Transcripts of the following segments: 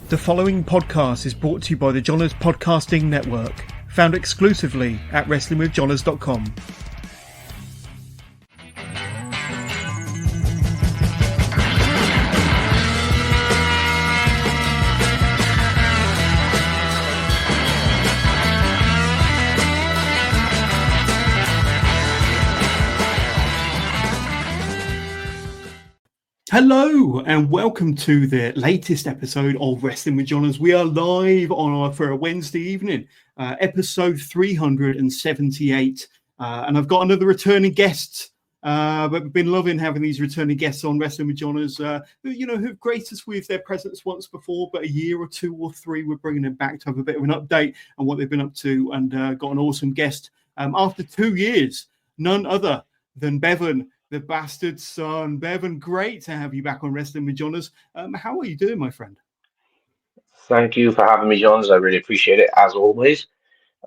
The following podcast is brought to you by the Johners Podcasting Network, found exclusively at WrestlingWithJohners.com. Hello and welcome to the latest episode of Wrestling with Johners. We are live for a Wednesday evening, episode 378, and I've got another returning guest. But been loving having these returning guests on Wrestling with Johners, who've graced us with their presence once before, but a year or two or three, we're bringing them back to have a bit of an update on what they've been up to, and got an awesome guest after 2 years, none other than BEVAN The Bastard Son. BEVAN, great to have you back on Wrestling with Johners. How are you doing, my friend? Thank you for having me, Johns. I really appreciate it, as always.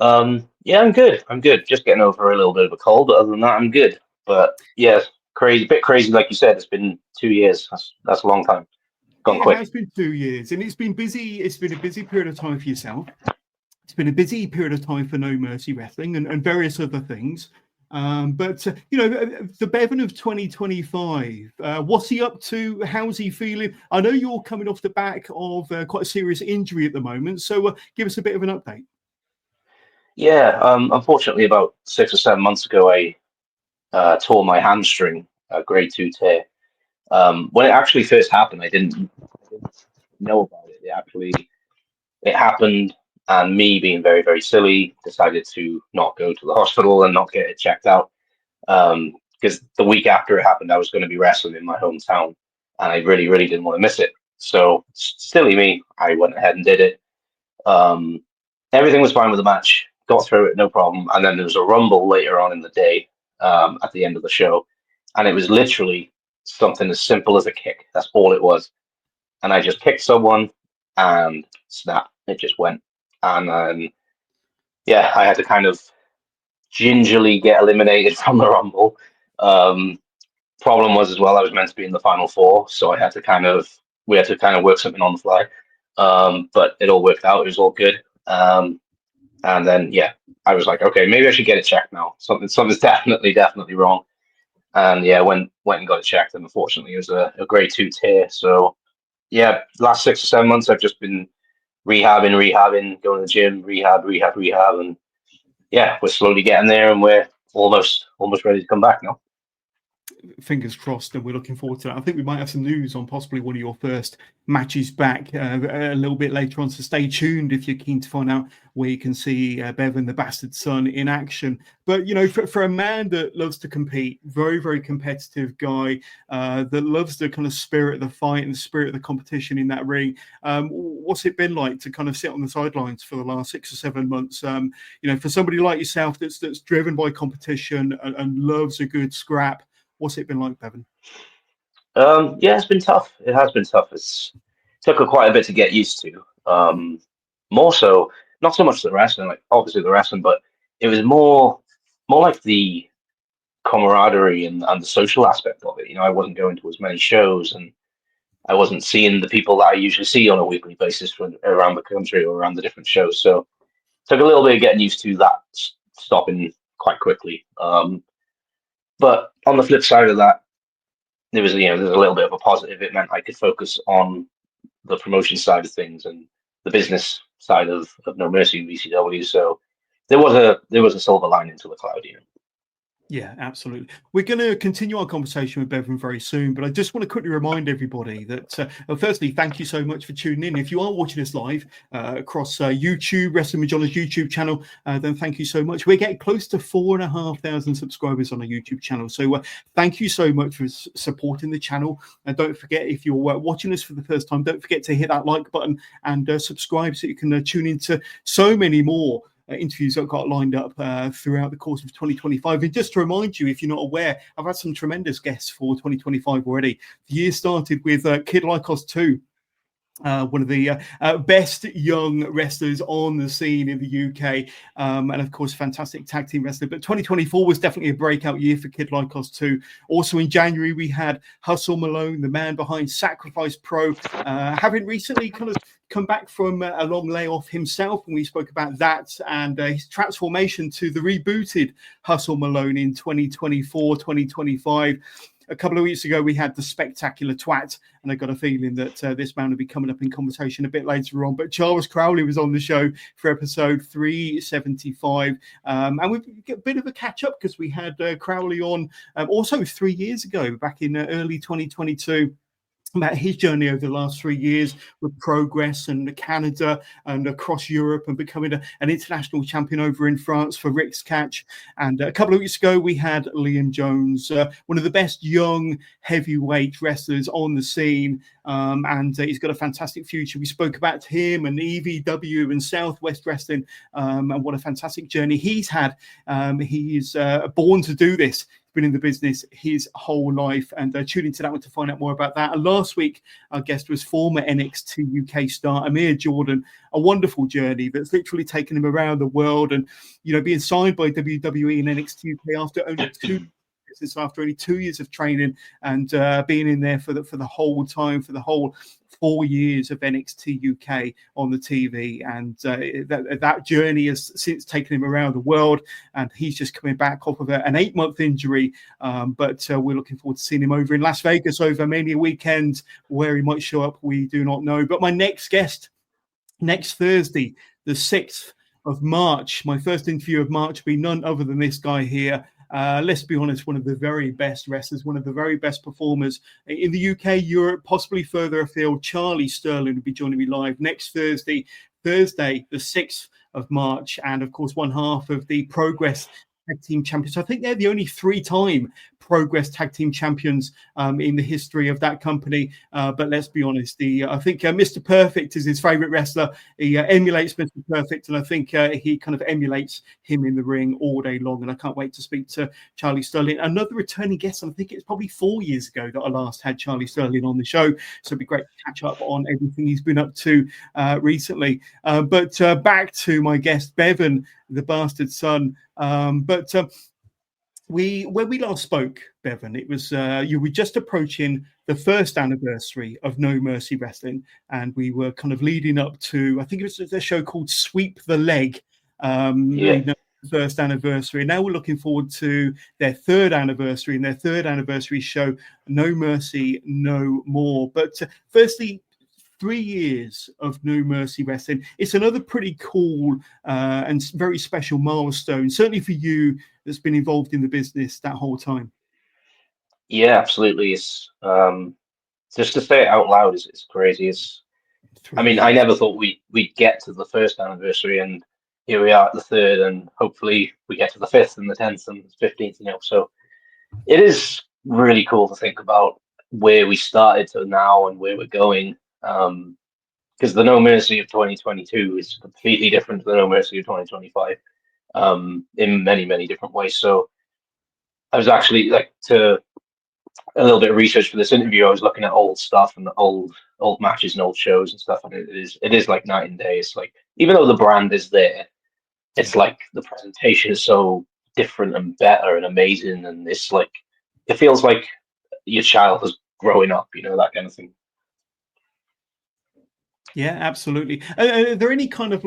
Yeah, I'm good. Just getting over a little bit of a cold, but other than that, I'm good. But yeah, a bit crazy, like you said. It's been 2 years. That's a long time. Gone quick. It has been 2 years, and it's been busy. It's been a busy period of time for yourself. It's been a busy period of time for No Mercy Wrestling and various other things. But the BEVAN of 2025, what's he up to? How's he feeling? I know you're coming off the back of quite a serious injury at the moment, so give us a bit of an update. Yeah, unfortunately, about 6 or 7 months ago, I tore my hamstring, a grade 2 tear. When it actually first happened, I didn't know about it. It happened, and me being very, very silly, decided to not go to the hospital and not get it checked out. Because the week after it happened, I was going to be wrestling in my hometown, and I really, really didn't want to miss it. So, silly me, I went ahead and did it. Everything was fine with the match, got through it, no problem. And then there was a rumble later on in the day, at the end of the show, and it was literally something as simple as a kick. That's all it was. And I just kicked someone, and snap, it just went. And I had to kind of gingerly get eliminated from the Rumble. Problem was as well, I was meant to be in the final four, so we had to kind of work something on the fly. But it all worked out. It was all good. And then I was like, okay, maybe I should get it checked now. Something's definitely wrong. And went and got it checked, and unfortunately it was a grade 2 tear. So last 6 or 7 months I've just been rehabbing, going to the gym, rehab, and we're slowly getting there, and we're almost ready to come back now. Fingers crossed, and we're looking forward to that. I think we might have some news on possibly one of your first matches back a little bit later on, so stay tuned if you're keen to find out where you can see BEVAN The Bastard Son in action. But for a man that loves to compete, very, very competitive guy, that loves the kind of spirit of the fight and the spirit of the competition in that ring, what's it been like to kind of sit on the sidelines for the last 6 or 7 months? For somebody like yourself that's driven by competition and loves a good scrap, what's it been like, BEVAN? It's been tough. It has been tough. It's took quite a bit to get used to. More so, not so much the wrestling, like obviously the wrestling, but it was more like the camaraderie and the social aspect of it. I wasn't going to as many shows, and I wasn't seeing the people that I usually see on a weekly basis from around the country or around the different shows. So it took a little bit of getting used to that stopping quite quickly. But on the flip side of that, there's a little bit of a positive. It meant I could focus on the promotion side of things and the business side of No Mercy and VCW. So there was a silver lining to the cloud. Yeah, absolutely. We're going to continue our conversation with BEVAN very soon, but I just want to quickly remind everybody that, firstly, thank you so much for tuning in. If you are watching us live across YouTube, Wrestling with John's YouTube channel, then thank you so much. We're getting close to 4,500 subscribers on our YouTube channel. So thank you so much for supporting the channel. And don't forget, if you're watching us for the first time, don't forget to hit that like button and subscribe so you can tune into so many more interviews I've got lined up throughout the course of 2025. And just to remind you, if you're not aware, I've had some tremendous guests for 2025 already. The year started with Kid Lycos 2, one of the best young wrestlers on the scene in the UK, and of course, fantastic tag team wrestler. But 2024 was definitely a breakout year for Kid Lycos too. Also in January, we had Hustle Malone, the man behind Sacrifice Pro, having recently kind of come back from a long layoff himself, and we spoke about that and his transformation to the rebooted Hustle Malone in 2024, 2025. A couple of weeks ago, we had the Spectacular Twat, and I got a feeling that this man will be coming up in conversation a bit later on. But Charles Crowley was on the show for episode 375, and we've got a bit of a catch up because we had Crowley on also 3 years ago, back in early 2022. About his journey over the last 3 years with Progress and Canada and across Europe, and becoming an international champion over in France for Rick's Catch. And a couple of weeks ago, we had Liam Jones, one of the best young heavyweight wrestlers on the scene. And he's got a fantastic future. We spoke about him and EVW and Southwest Wrestling, and what a fantastic journey he's had. He's born to do this. Been in the business his whole life, and tune into that one to find out more about that. And last week, our guest was former NXT UK star Amir Jordan. A wonderful journey that's literally taken him around the world, and being signed by WWE and NXT UK after only 2 years of training, and being in there for the whole time, for the whole 4 years of NXT UK on the TV. And that journey has since taken him around the world, and he's just coming back off of an 8-month injury. But we're looking forward to seeing him over in Las Vegas over Mania weekend. Where he might show up, we do not know. But my next guest, next Thursday, the 6th of March, my first interview of March will be none other than this guy here. Let's be honest, one of the very best wrestlers, one of the very best performers in the UK, Europe, possibly further afield. Charlie Sterling will be joining me live next Thursday, the 6th of March. And of course, one half of the Progress Tag Team Champions. I think they're the only 3-time Progress Tag Team Champions in the history of that company. But let's be honest, I think Mr. Perfect is his favorite wrestler. He emulates Mr. Perfect, and I think he kind of emulates him in the ring all day long. And I can't wait to speak to Charlie Sterling, another returning guest. I think it's probably 4 years ago that I last had Charlie Sterling on the show. So it'd be great to catch up on everything he's been up to recently. But back to my guest, Bevan, the Bastard Son. When we last spoke, Bevan, it was you were just approaching the first anniversary of No Mercy Wrestling, and we were kind of leading up to, I think it was a show called Sweep the Leg, first anniversary. Now we're looking forward to their third anniversary, and their third anniversary show, No Mercy, No More. But firstly, 3 years of No Mercy Wrestling. It's another pretty cool and very special milestone, certainly for you that's been involved in the business that whole time. Yeah, absolutely. It's just to say it out loud is crazy. I mean, I never thought we'd get to the first anniversary, and here we are at the third, and hopefully we get to the 5th and the 10th and the 15th. So it is really cool to think about where we started to now and where we're going. Because the No Mercy of 2022 is completely different to the No Mercy of 2025 in many, many different ways. So I was actually to a little bit of research for this interview. I was looking at old stuff and old matches and old shows and stuff, and it is like night and day. It's like, even though the brand is there, it's like the presentation is so different and better and amazing, and it's like it feels like your child is growing up, that kind of thing. Yeah, absolutely. Are there any kind of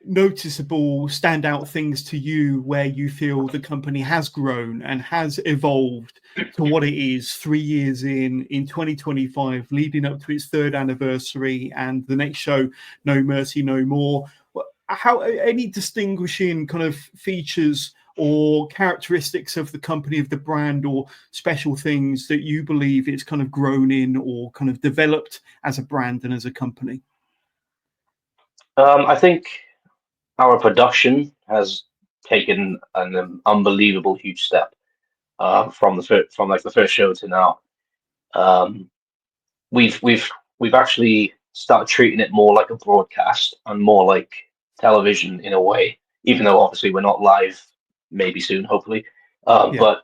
noticeable standout things to you where you feel the company has grown and has evolved to what it is 3 years in 2025, leading up to its third anniversary and the next show, No Mercy, No More? How any distinguishing kind of features or characteristics of the company, of the brand, or special things that you believe it's kind of grown in or kind of developed as a brand and as a company? I think our production has taken an unbelievable huge step from the first show to now. We've actually started treating it more like a broadcast and more like television in a way, even though obviously we're not live, maybe soon, hopefully. But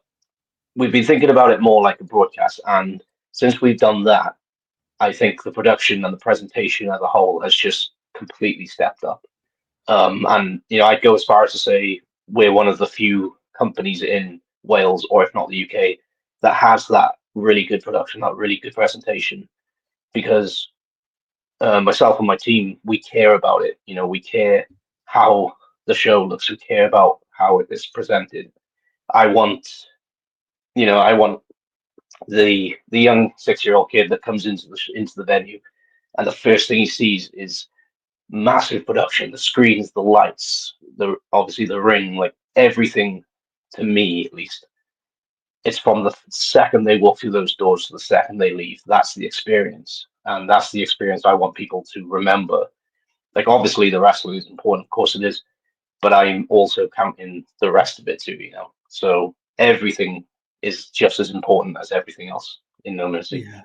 we've been thinking about it more like a broadcast, and since we've done that, I think the production and the presentation as a whole has just completely stepped up. And I'd go as far as to say we're one of the few companies in Wales, or if not the UK, that has that really good production, that really good presentation. Because myself and my team, we care about it. We care how the show looks. We care about how it is presented. I want, I want the young 6-year-old kid that comes into the venue, and the first thing he sees is massive production, the screens, the lights, obviously the ring, like everything. To me, at least, it's from the second they walk through those doors to the second they leave. That's the experience, and that's the experience I want people to remember. Like, obviously, the wrestling is important, of course it is, but I'm also counting the rest of it too. So everything is just as important as everything else in No Mercy. Yeah.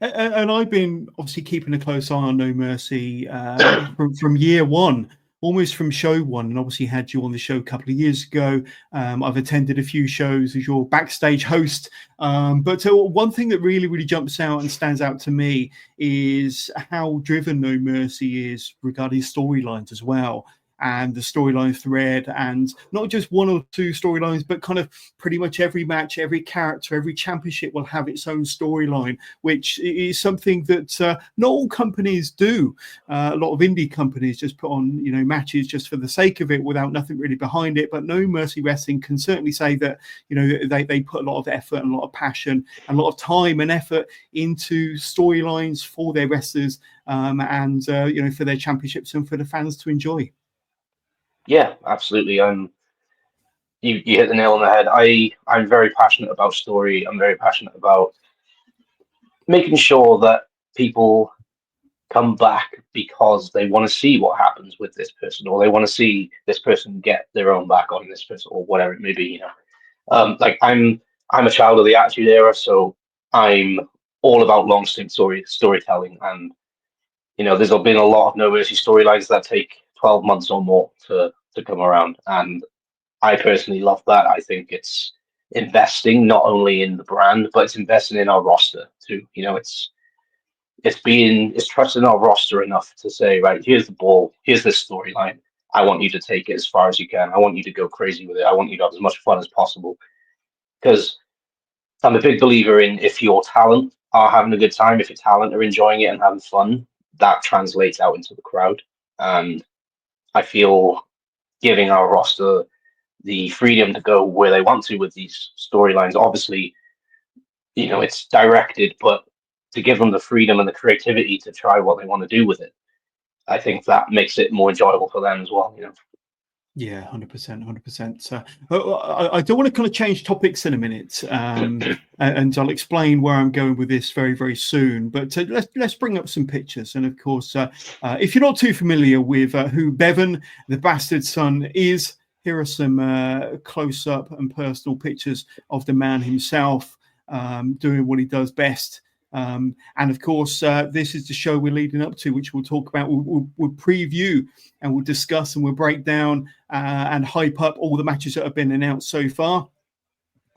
And I've been obviously keeping a close eye on No Mercy from year one, almost from show one, and obviously had you on the show a couple of years ago. I've attended a few shows as your backstage host. But one thing that really jumps out and stands out to me is how driven No Mercy is regarding storylines as well. And the storyline thread, and not just one or two storylines, but kind of pretty much every match, every character, every championship will have its own storyline, which is something that not all companies do. A lot of indie companies just put on, matches just for the sake of it, without nothing really behind it. But No Mercy Wrestling can certainly say that, they put a lot of effort and a lot of passion and a lot of time and effort into storylines for their wrestlers, and for their championships and for the fans to enjoy. Yeah, absolutely. You hit the nail on the head. I'm very passionate about story. I'm very passionate about making sure that people come back because they want to see what happens with this person, or they want to see this person get their own back on this person, or whatever it may be. Like I'm a child of the Attitude Era, so I'm all about long stint storytelling, and there's been a lot of No Mercy storylines that take 12 months or more to come around, and I personally love that. I think it's investing not only in the brand, but it's investing in our roster too. It's trusting our roster enough to say, right, here's the ball, here's this storyline. I want you to take it as far as you can. I want you to go crazy with it. I want you to have as much fun as possible. Because I'm a big believer in, if your talent are having a good time, if your talent are enjoying it and having fun, that translates out into the crowd. And I feel giving our roster the freedom to go where they want to with these storylines. Obviously, it's directed, but to give them the freedom and the creativity to try what they want to do with it, I think that makes it more enjoyable for them as well. Yeah, 100%. I don't want to kind of change topics in a minute, and I'll explain where I'm going with this very, very soon. But let's bring up some pictures. And of course, if you're not too familiar with who BEVAN the Bastard Son is, here are some close-up and personal pictures of the man himself, doing what he does best. And of course, this is the show we're leading up to, which we'll talk about. We'll preview and we'll discuss and we'll break down and hype up all the matches that have been announced so far.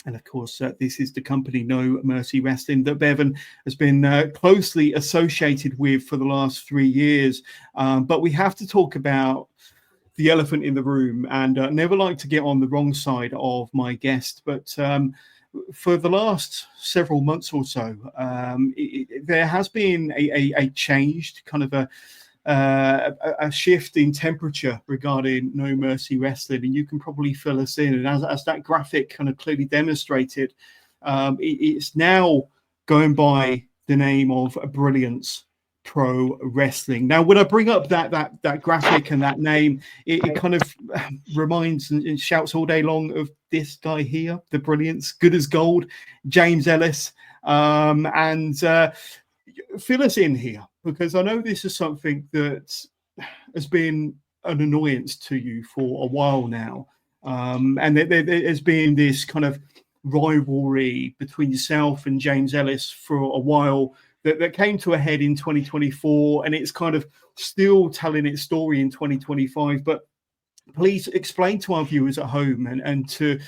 And of course, this is the company No Mercy Wrestling that BEVAN has been closely associated with for the last 3 years. But we have to talk about the elephant in the room, and never like to get on the wrong side of my guest, but for the last several months or so, there has been a changed kind of a shift in temperature regarding No Mercy Wrestling, and you can probably fill us in. And as that graphic kind of clearly demonstrated, it's now going by the name of Brilliance Pro Wrestling. Now, when I bring up that graphic and that name, it kind of reminds and shouts all day long of this guy here, the Brilliance, good as gold, James Ellis. And fill us in here, because I know this is something that has been an annoyance to you for a while now. And there's been this kind of rivalry between yourself and James Ellis for a while that came to a head in 2024, and it's kind of still telling its story in 2025. But please explain to our viewers at home and to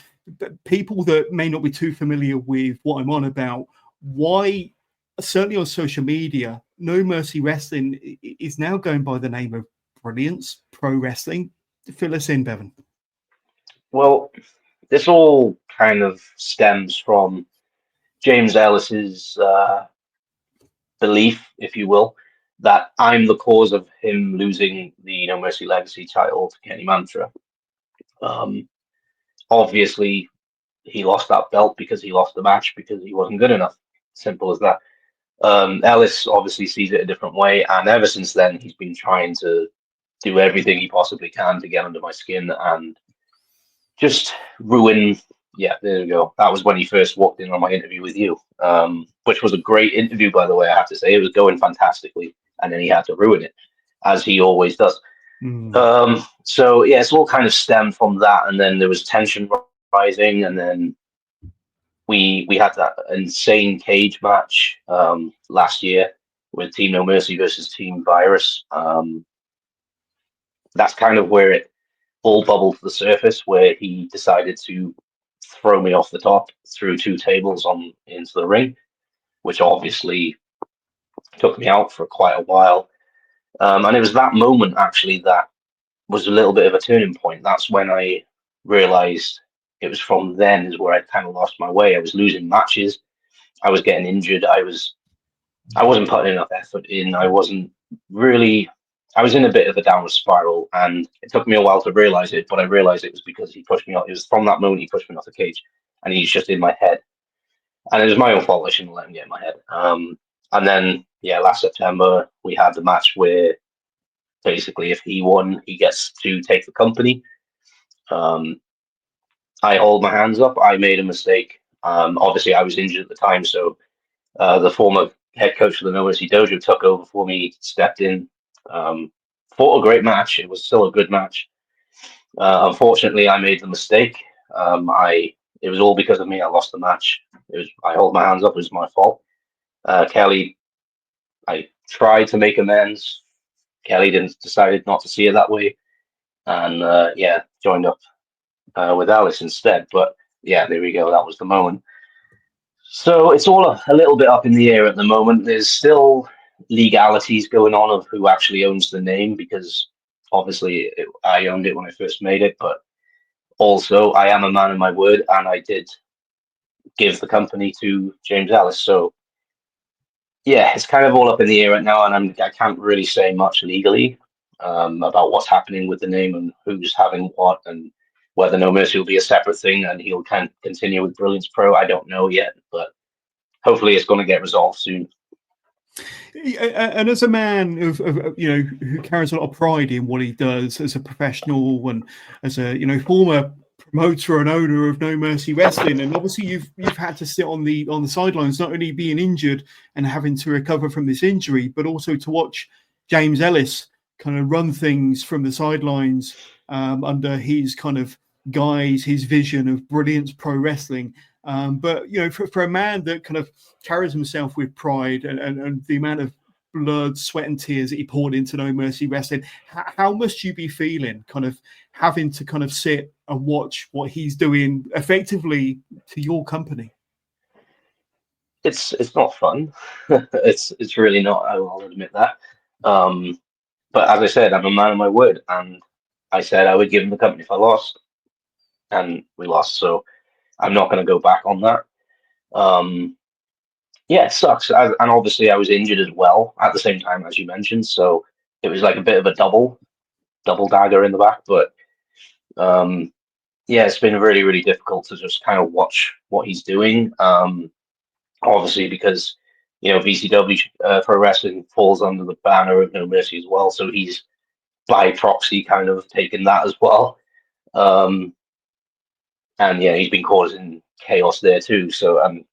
people that may not be too familiar with what I'm on about, why certainly on social media, No Mercy Wrestling is now going by the name of Brilliance Pro Wrestling. Fill us in, Bevan. Well, this all kind of stems from James Ellis's belief, if you will, that I'm the cause of him losing the No Mercy Legacy title to Kenny Mantra. Obviously, he lost that belt because he lost the match because he wasn't good enough. Simple as that. Ellis obviously sees it a different way, and ever since then, he's been trying to do everything he possibly can to get under my skin and just ruin. Yeah, there we go. That was when he first walked in on my interview with you, which was a great interview, by the way. I have to say, it was going fantastically, and then he had to ruin it, as he always does. So yeah, it's all kind of stemmed from that, and then there was tension rising, and then we had that insane cage match last year with Team No Mercy versus Team Virus. That's kind of where it all bubbled to the surface, where he decided to throw me off the top through 2 tables into the ring, which obviously took me out for quite a while. And it was that moment actually that was a little bit of a turning point. That's when I realized it was from then is where I kind of lost my way. I was losing matches. I was getting injured. I wasn't putting enough effort in. I was in a bit of a downward spiral, and it took me a while to realize it, but I realized it was because he pushed me off. It was from that moment he pushed me off the cage, and he's just in my head. And it was my own fault. I shouldn't let him get in my head. And then, yeah, last September, we had the match where basically if he won, he gets to take the company. I hold my hands up. I made a mistake. Obviously, I was injured at the time, so the former head coach of the No Mercy Dojo took over for me, stepped in, fought a great match. It was still a good match. Unfortunately, I made the mistake. It was all because of me. I lost the match. I hold my hands up. It was my fault. Kelly, I tried to make amends. Kelly decided not to see it that way, and joined up with Alice instead. But yeah, there we go. That was the moment. So it's all a little bit up in the air at the moment. There's still legalities going on of who actually owns the name, because obviously I owned it when I first made it, but also I am a man of my word, and I did give the company to James Ellis. So yeah, it's kind of all up in the air right now, and I can't really say much legally about what's happening with the name and who's having what, and whether No Mercy will be a separate thing and he'll continue with Brilliance Pro. I don't know yet, but hopefully it's going to get resolved soon. And as a man of who carries a lot of pride in what he does as a professional and as a former promoter and owner of No Mercy Wrestling, and obviously you've had to sit on the sidelines, not only being injured and having to recover from this injury, but also to watch James Ellis kind of run things from the sidelines under his kind of guise, his vision of Brilliance Pro Wrestling. But for a man that kind of carries himself with pride and the amount of blood, sweat, and tears that he poured into No Mercy Wrestling, how must you be feeling, kind of having to kind of sit and watch what he's doing effectively to your company? It's not fun. it's really not. I'll admit that. But as I said, I'm a man of my word, and I said I would give him the company if I lost, and we lost. So I'm not going to go back on that. Yeah, it sucks. And obviously I was injured as well at the same time, as you mentioned. So it was like a bit of a double dagger in the back. But yeah, it's been really, really difficult to just kind of watch what he's doing. Obviously, because VCW Pro Wrestling falls under the banner of No Mercy as well. So he's by proxy kind of taken that as well. And yeah, he's been causing chaos there too. So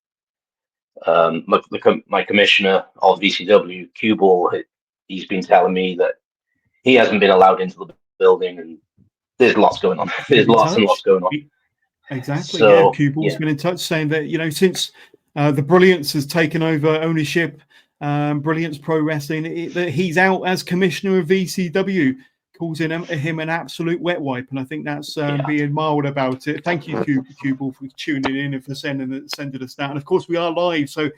my commissioner of VCW, Cue Ball, he's been telling me that he hasn't been allowed into the building, and there's lots going on. There's lots and lots going on. Exactly. So, yeah, Cue Ball's been in touch saying that since the Brilliance has taken over ownership, Brilliance Pro Wrestling, that he's out as commissioner of VCW. calls him an absolute wet wipe, and I think that's Yeah. being mild about it. Thank you, Cubal, for tuning in and for sending us that. And of course, we are live, so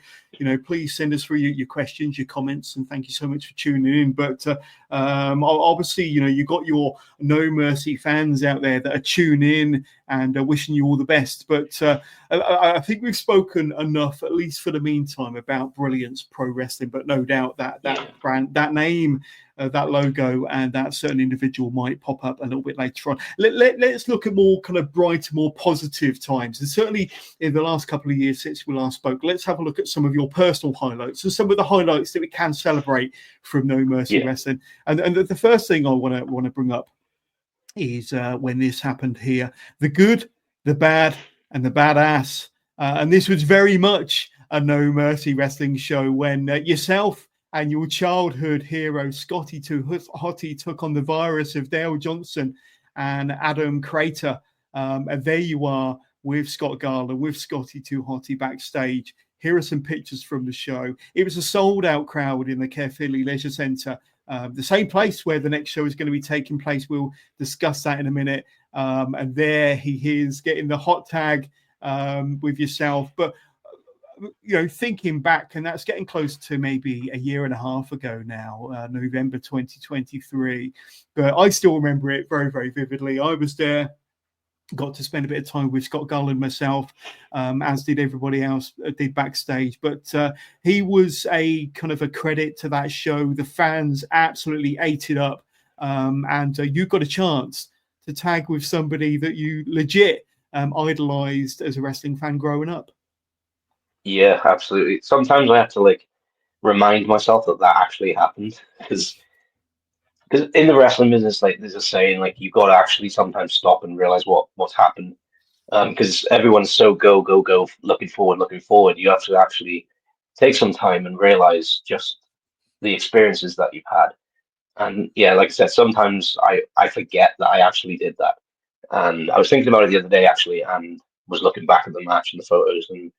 please send us through your questions, your comments, and thank you so much for tuning in. But obviously, you got your No Mercy fans out there that are tuning in and wishing you all the best. But I think we've spoken enough, at least for the meantime, about Brilliance Pro Wrestling. But no doubt that brand, that name, that logo, and that certain individual might pop up a little bit later on. Let's look at more kind of brighter, more positive times. And certainly in the last couple of years since we last spoke, let's have a look at some of your personal highlights and some of the highlights that we can celebrate from No Mercy Wrestling. And the first thing I want to bring up is when this happened here: the good, the bad, and the badass. And this was very much a No Mercy Wrestling show when yourself and your childhood hero Scotty 2 Hotty took on the virus of Dale Johnson and Adam Crater. And there you are with Scott Garland, with Scotty 2 Hotty backstage. Here are some pictures from the show. It was a sold-out crowd in the Caerphilly Leisure Centre, the same place where the next show is going to be taking place. We'll discuss that in a minute. And there he is getting the hot tag with yourself. But thinking back, and that's getting close to maybe a year and a half ago now, November 2023. But I still remember it very, very vividly. I was there, got to spend a bit of time with Scott Garland myself, as did everybody else did backstage. But he was a kind of a credit to that show. The fans absolutely ate it up. And you got a chance to tag with somebody that you legit idolized as a wrestling fan growing up. Yeah, absolutely. Sometimes I have to remind myself that actually happened, because in the wrestling business, there's a saying, you've got to actually sometimes stop and realize what's happened, because everyone's so go, looking forward. You have to actually take some time and realize just the experiences that you've had. And yeah, like I said, sometimes I forget that I actually did that. And I was thinking about it the other day actually, and was looking back at the match and the photos, and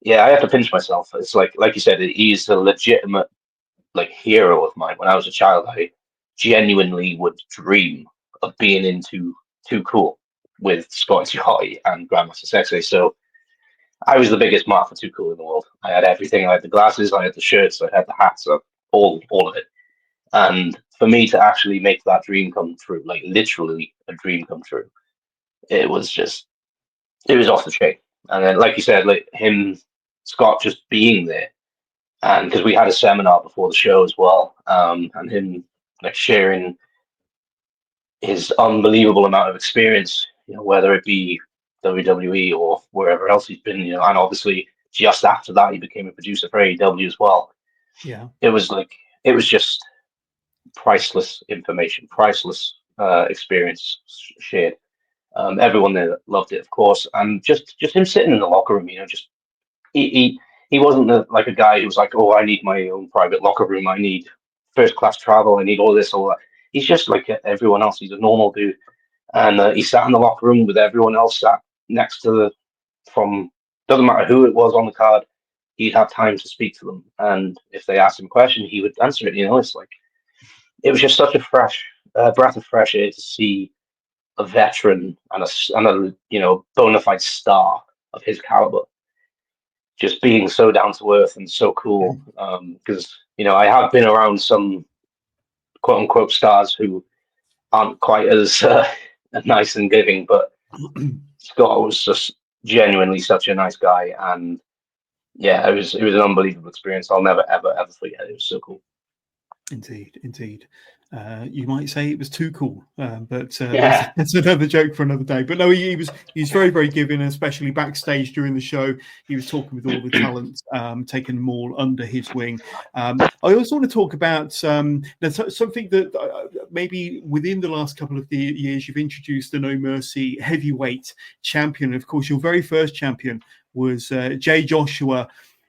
yeah, I have to pinch myself. It's like you said, he's a legitimate hero of mine. When I was a child, I genuinely would dream of being into Too Cool with Scotty Hotty and Grandmaster Sexay. So I was the biggest mark for Too Cool in the world. I had everything. I had the glasses, I had the shirts, I had the hats, all of it. And for me to actually make that dream come true, literally a dream come true, it was off the chain. And then, like you said, Scott just being there, and because we had a seminar before the show as well, and him sharing his unbelievable amount of experience, whether it be WWE or wherever else he's been, and obviously just after that he became a producer for AEW as well. Yeah, it was just priceless information, priceless experience shared. Everyone there loved it, of course, and just him sitting in the locker room, just he wasn't a guy who was like, oh, I need my own private locker room, I need first class travel, I need all this, all that. He's just like everyone else. He's a normal dude, and he sat in the locker room with everyone else sat next to doesn't matter who it was on the card, he'd have time to speak to them, and if they asked him a question, he would answer it. It's it was just such a fresh breath of fresh air to see a veteran and a bona fide star of his caliber just being so down to earth and so cool. Because I have been around some quote unquote stars who aren't quite as nice and giving, but Scott was just genuinely such a nice guy, and yeah, it was an unbelievable experience. I'll never ever forget it. It was so cool. Indeed. You might say it was too cool, but that's another joke for another day. But no, he was very, very giving, especially backstage during the show. He was talking with all the talent, taking them all under his wing. I also want to talk about something that maybe within the last couple of years you've introduced the No Mercy heavyweight champion. Of course, your very first champion was Jay Joshua.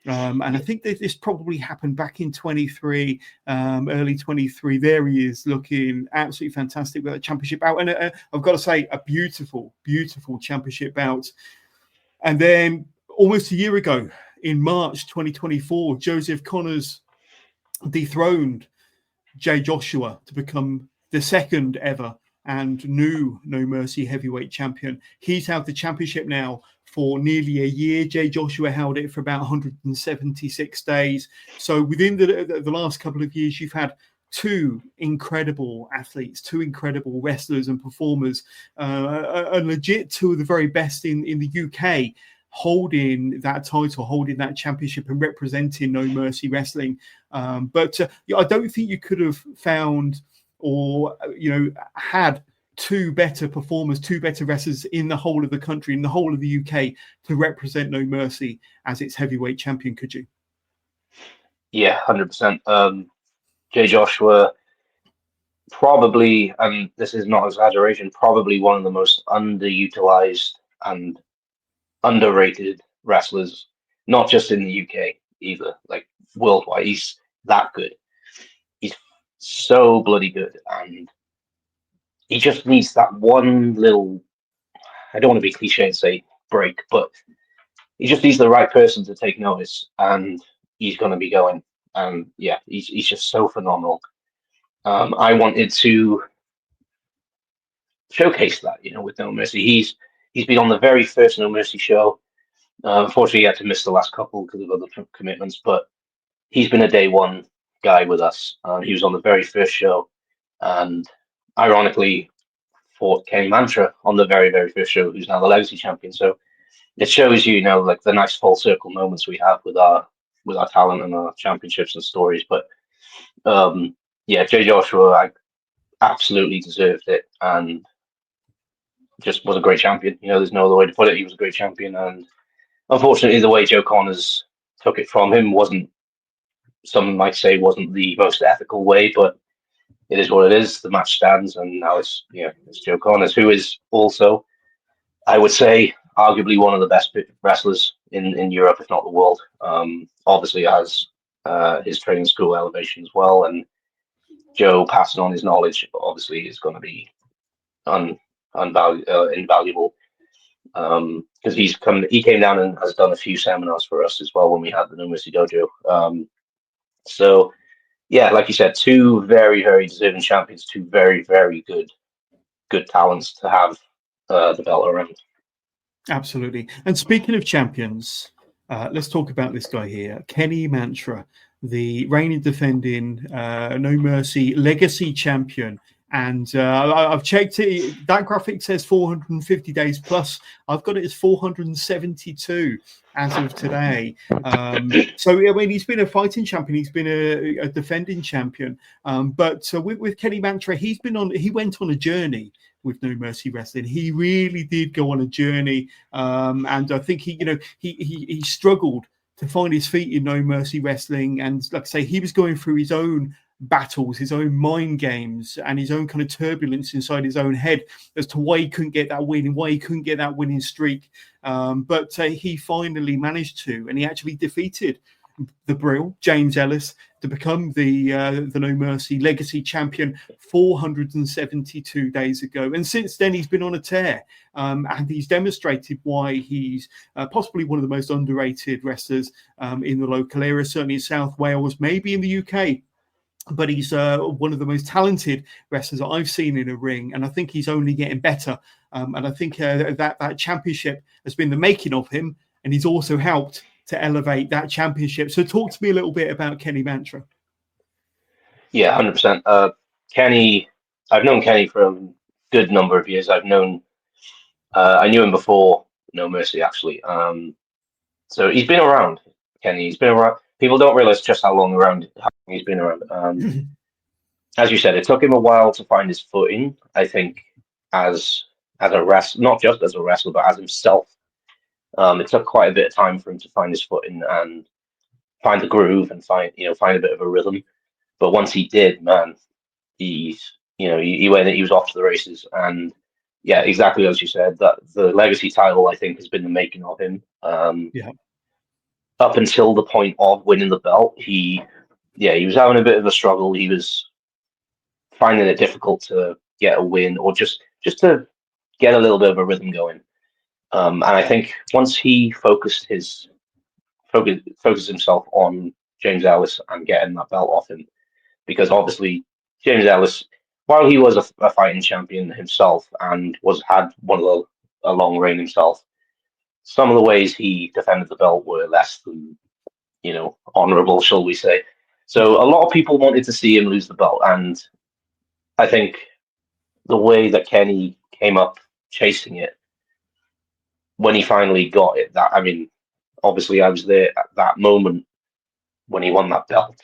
And I think that this probably happened back in 23, early 23. There he is, looking absolutely fantastic with that championship bout. And I've got to say, a beautiful, beautiful championship bout. And then almost a year ago, in March 2024, Joseph Connors dethroned Jay Joshua to become the second ever and new No Mercy heavyweight champion. He's held the championship now for nearly a year. Jay Joshua held it for about 176 days. So within the last couple of years, you've had two incredible athletes, two incredible wrestlers and performers, and legit two of the very best in the UK, holding that title, holding that championship and representing No Mercy Wrestling. But I don't think you could have found or had two better performers, two better wrestlers in the whole of the country, in the whole of the UK, to represent No Mercy as its heavyweight champion, could you? Yeah, 100%. Jay Joshua, probably, and this is not exaggeration, probably one of the most underutilized and underrated wrestlers, not just in the UK either, like worldwide. He's that good. He's so bloody good, and he just needs that one little, I don't want to be cliche and say break, but he just needs the right person to take notice, and he's going to be going. And yeah, he's just so phenomenal. I wanted to showcase that, with No Mercy. He's been on the very first No Mercy show. Unfortunately, he had to miss the last couple because of other commitments, but he's been a day one guy with us. He was on the very first show, and ironically fought Kenny Mantra on the very, very first show, who's now the Legacy champion. So it shows like the nice full circle moments we have with our talent and our championships and stories. But yeah, Jay Joshua, absolutely deserved it, and just was a great champion. There's no other way to put it. He was a great champion, and unfortunately, the way Joe Connors took it from him wasn't, some might say, wasn't the most ethical way, but it is what it is. The match stands, and now it's Joe Connors, who is also, I would say, arguably one of the best wrestlers in Europe, if not the world. Obviously has his training school elevation as well, and Joe passing on his knowledge obviously is going to be invaluable, because he came down and has done a few seminars for us as well when we had the No Mercy Dojo. So yeah, like you said, two very, very deserving champions, two very, very good talents to have the belt around. Absolutely. And speaking of champions, let's talk about this guy here, Kenny Mantra, the reigning defending No Mercy Legacy champion. And I've checked it. That graphic says 450 days plus. I've got it as 472 as of today. So I mean, he's been a fighting champion. He's been a defending champion. But with Kenny Mantra, he went on a journey with No Mercy Wrestling. He really did go on a journey, and I think he struggled to find his feet in No Mercy Wrestling. And like I say, he was going through his own battles, his own mind games, and his own kind of turbulence inside his own head as to why he couldn't get that win and why he couldn't get that winning streak. But he finally managed to, and he actually defeated the Brill, James Ellis, to become the No Mercy Legacy champion 472 days ago. And since then, he's been on a tear, and he's demonstrated why he's possibly one of the most underrated wrestlers in the local area, certainly in South Wales, maybe in the UK. But he's one of the most talented wrestlers that I've seen in a ring, and I think he's only getting better. And I think that championship has been the making of him, and he's also helped to elevate that championship. So talk to me a little bit about Kenny Mantra. Yeah, 100%. Kenny, I've known Kenny for a good number of years. I knew him before No Mercy, actually. So he's been around, Kenny. He's been around. People don't realize just how long he's been around. As you said, it took him a while to find his footing, I think, as a wrestler, not just as a wrestler, but as himself. It took quite a bit of time for him to find his footing and find the groove and find a bit of a rhythm. But once he did, man, he was off to the races. And yeah, exactly as you said, that the Legacy title, I think, has been the making of him. Up until the point of winning the belt, he was having a bit of a struggle. He was finding it difficult to get a win, or just to get a little bit of a rhythm going. And I think once he focused himself on James Ellis and getting that belt off him, because obviously James Ellis while he was a fighting champion himself and had a long reign himself, some of the ways he defended the belt were less than, honourable, shall we say. So a lot of people wanted to see him lose the belt, and I think the way that Kenny came up chasing it when he finally got it, obviously I was there at that moment when he won that belt.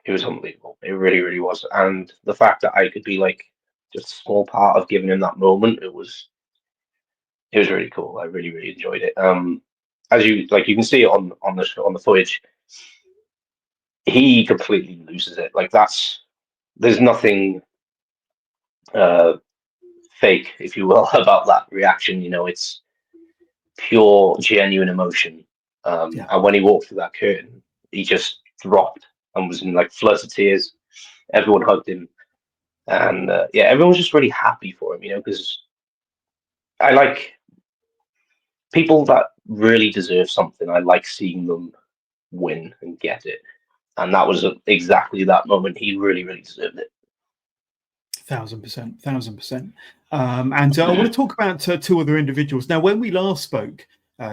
It was unbelievable. It really, really was. And the fact that I could be like just a small part of giving him that moment, it was really cool. I really, really enjoyed it. As you can see it on the footage, he completely loses it. There's nothing fake, if you will, about that reaction. It's pure, genuine emotion. And when he walked through that curtain, he just dropped and was in floods of tears. Everyone hugged him, and everyone was just really happy for him. Because I like people that really deserve something. I like seeing them win and get it, and that was exactly that moment. He really, really deserved it. 1,000%, 1,000%. And I want to talk about two other individuals. Now, when we last spoke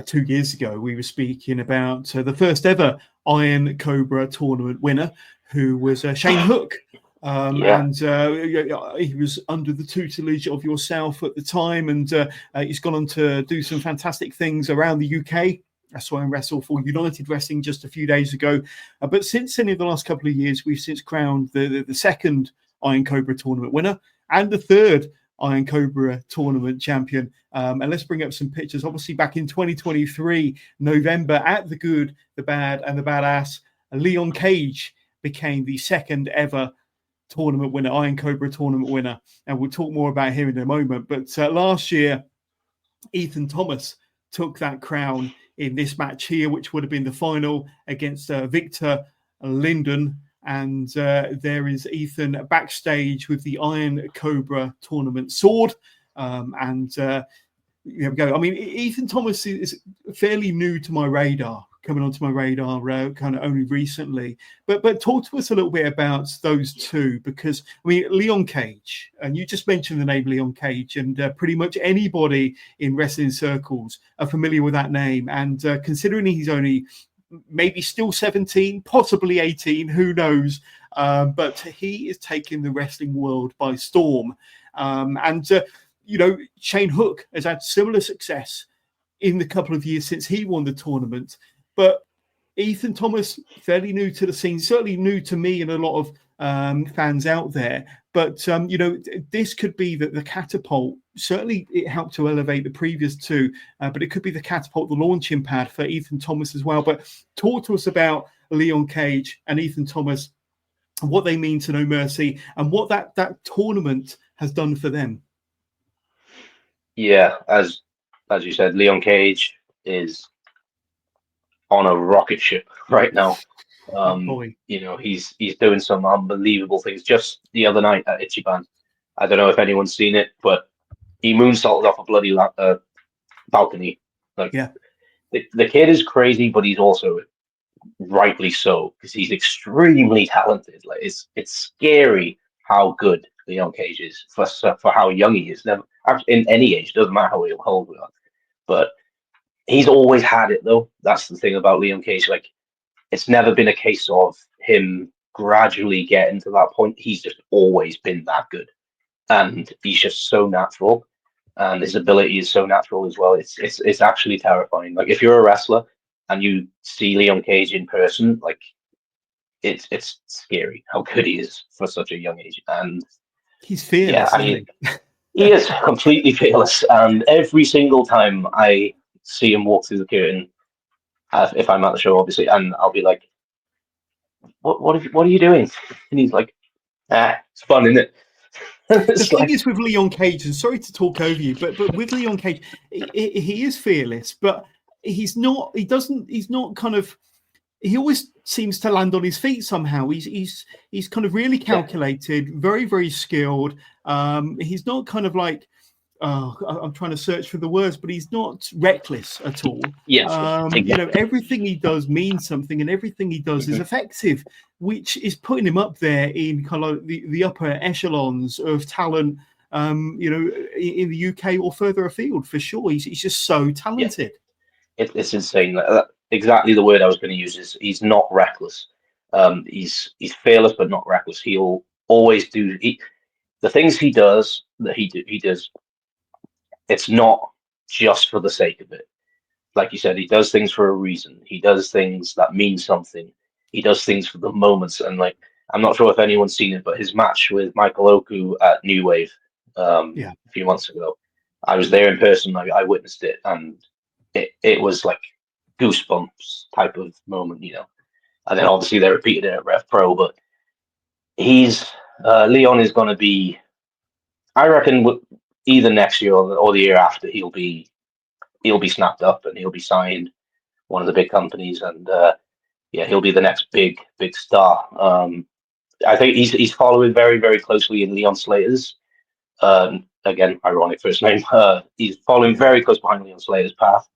2 years ago, we were speaking about the first ever Iron Cobra tournament winner, who was Shane Hook. And he was under the tutelage of yourself at the time, and he's gone on to do some fantastic things around the UK. That's why I wrestled for United Wrestling just a few days ago. But since then, in the last couple of years, we've since crowned the second Iron Cobra tournament winner and the third Iron Cobra tournament champion. And let's bring up some pictures. Obviously, back in 2023, November, at the Good, the Bad, and the Badass, Leon Cage became the second ever tournament winner, Iron Cobra tournament winner. And we'll talk more about him in a moment. But last year, Ethan Thomas took that crown in this match here, which would have been the final against Victor Linden. And there is Ethan backstage with the Iron Cobra tournament sword. There we go. I mean, Ethan Thomas is fairly new to my radar, coming onto my radar kind of only recently. But talk to us a little bit about those two, because, I mean, Leon Cage, and you just mentioned the name Leon Cage, and pretty much anybody in wrestling circles are familiar with that name. And considering he's only maybe still 17, possibly 18, who knows? But he is taking the wrestling world by storm. Shane Hook has had similar success in the couple of years since he won the tournament. But Ethan Thomas, fairly new to the scene, certainly new to me and a lot of fans out there. But, this could be the catapult. Certainly it helped to elevate the previous two, but it could be the catapult, the launching pad for Ethan Thomas as well. But talk to us about Leon Cage and Ethan Thomas, and what they mean to No Mercy, and what that tournament has done for them. Yeah, as you said, Leon Cage is on a rocket ship right now. He's doing some unbelievable things. Just the other night at Ichiban, I don't know if anyone's seen it, but he moonsaulted off a bloody balcony. The kid is crazy, but he's also rightly so, because he's extremely talented. It's scary how good Leon Cage is for how young he is. Never in any age, doesn't matter how old we are, but he's always had it, though. That's the thing about Leon Cage. It's never been a case of him gradually getting to that point. He's just always been that good, and he's just so natural, and his ability is so natural as well. It's actually terrifying. If you're a wrestler and you see Leon Cage in person, it's scary how good he is for such a young age. And he's fearless. He is completely fearless. And every single time I see him walk through the curtain, if I'm at the show, obviously, and I'll be like, "What are you doing?" And he's like, "It's fun, isn't it?" The thing is with Leon Cage, and sorry to talk over you, but with Leon Cage, he is fearless, but he's not. He's not kind of. He always seems to land on his feet somehow. He's kind of really calculated, very, very skilled. He's not kind of like I'm trying to search for the words, but he's not reckless at all. Yes, exactly. Everything he does means something, and everything he does is effective, which is putting him up there in kind of the upper echelons of talent. In the UK or further afield, for sure. He's just so talented. It's insane. Exactly the word I was going to use is he's not reckless. He's fearless but not reckless. He'll always do the things he does he does. It's not just for the sake of it. Like you said, he does things for a reason. He does things that mean something. He does things for the moments. And like, I'm not sure if anyone's seen it, but his match with Michael Oku at New Wave a few months ago, I was there in person. I witnessed it, and it was like goosebumps type of moment, And then obviously they repeated it at Rev Pro, but Leon is going to be, I reckon, either next year or the year after, he'll be snapped up and he'll be signed one of the big companies, and he'll be the next big star. I think he's following very, very closely in Leon Slater's. Again, ironic first name. He's following very close behind Leon Slater's path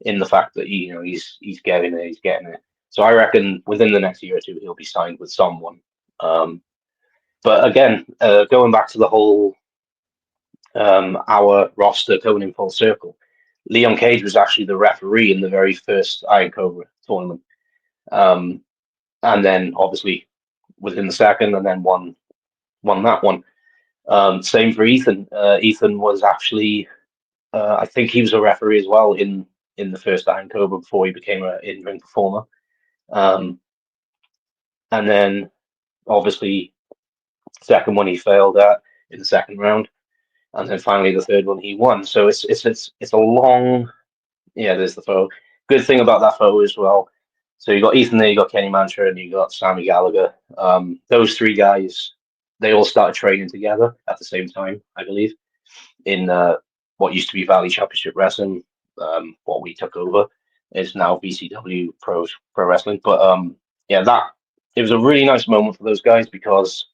in the fact that he's getting it. So I reckon within the next year or two he'll be signed with someone. But again, going back to the whole our roster going in full circle, Leon Cage was actually the referee in the very first Iron Cobra tournament, and then obviously within the second, and then won that one. Same for Ethan. Ethan was actually, I think he was a referee as well in the first Iron Cobra before he became an in-ring performer. And then obviously second one he failed at in the second round, and then finally the third one he won. So it's a long. Yeah, there's the photo. Good thing about that photo as well. So you got Ethan there, you got Kenny Mantra, and you got Sammy Gallagher. Those three guys, they all started training together at the same time, I believe, in what used to be Valley Championship Wrestling. What we took over is now VCW Pro Wrestling. But it was a really nice moment for those guys because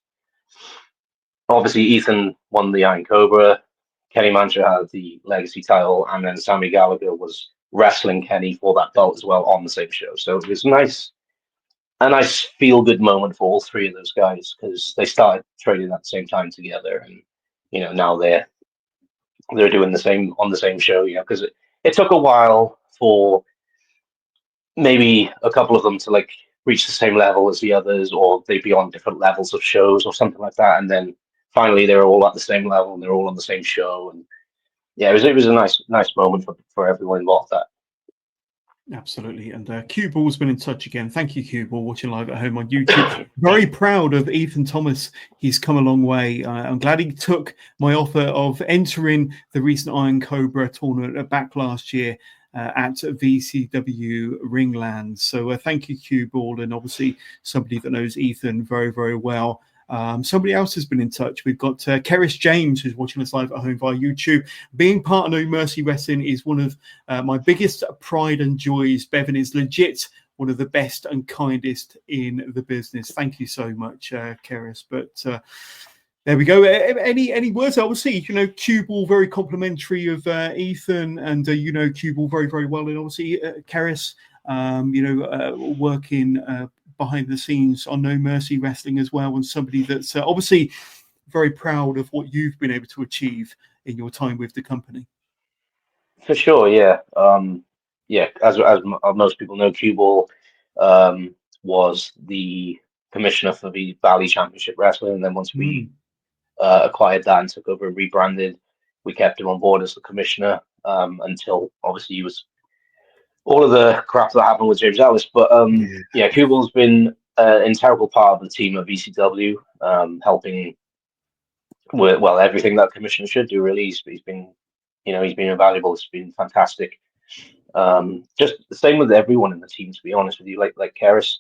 obviously Ethan won the Iron Cobra, Kenny Mantra had the Legacy title, and then Sammy Gallagher was wrestling Kenny for that belt as well on the same show. So it was a nice feel-good moment for all three of those guys because they started training at the same time together, and now they're doing the same on the same show. Because it took a while for maybe a couple of them to like reach the same level as the others, or they'd be on different levels of shows or something like that, and then finally they're all at the same level and they're all on the same show. And it was a nice moment for everyone involved. That absolutely. And Cue Ball's been in touch again. Thank you, Cue Ball, watching live at home on YouTube. Very proud of Ethan Thomas. He's come a long way. I'm glad he took my offer of entering the recent Iron Cobra tournament back last year at VCW Ringland. So thank you, Cue Ball, and obviously somebody that knows Ethan very, very well. Somebody else has been in touch. We've got Keris James, who's watching us live at home via YouTube. Being part of No Mercy Wrestling is one of my biggest pride and joys. Bevan is legit one of the best and kindest in the business. Thank you so much, Keris. But there we go. Any words? Obviously, Cue Ball very complimentary of Ethan, and Cue Ball very, very well, and obviously Keris, working behind the scenes on No Mercy Wrestling as well, and somebody that's obviously very proud of what you've been able to achieve in your time with the company. for sure, yeah. As most people know, Cue Ball was the commissioner for the Valley Championship Wrestling, and then once we acquired that and took over and rebranded, we kept him on board as the commissioner until obviously he was all of the crap that happened with James Ellis. But Cue Ball's been an integral part of the team at VCW, helping with everything that commissioner should do. Really, he's been invaluable. It's been fantastic. Just the same with everyone in the team, to be honest with you. Like Keris,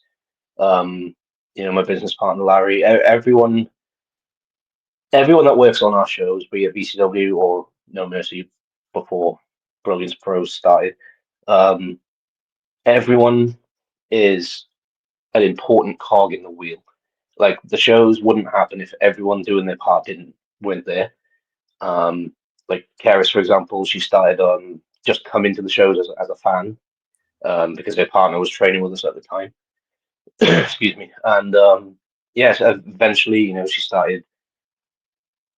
my business partner Larry, everyone that works on our shows, be it VCW or No Mercy before Brilliance Pros started, everyone is an important cog in the wheel. Like the shows wouldn't happen if everyone doing their part weren't there. like Karis, for example, she started just coming to the shows as a fan because her partner was training with us at the time. Excuse me. And yes, eventually, she started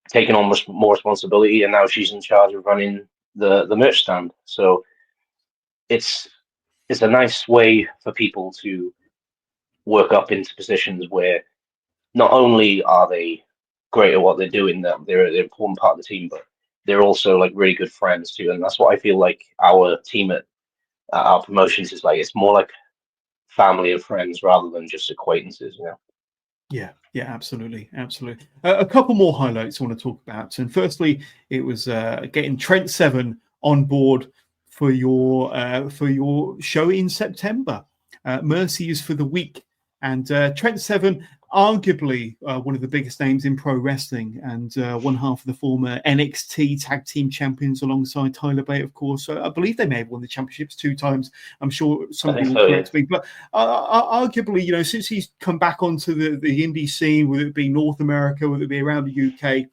taking on more responsibility, and now she's in charge of running the merch stand. So it's a nice way for people to work up into positions where not only are they great at what they're doing, that they're an important part of the team, but they're also like really good friends too. And that's what I feel like our team at our promotions is like. It's more like family and friends rather than just acquaintances. Yeah, absolutely. A couple more highlights I want to talk about. And firstly, it was getting Trent Seven on board for your show in September. Mercy is for the week, and Trent Seven, arguably one of the biggest names in pro wrestling, and one half of the former NXT Tag Team Champions alongside Tyler Bate, of course. So I believe they may have won the championships 2 times. I'm sure somebody will correct me, but arguably, since he's come back onto the indie scene, whether it be North America, whether it be around the UK,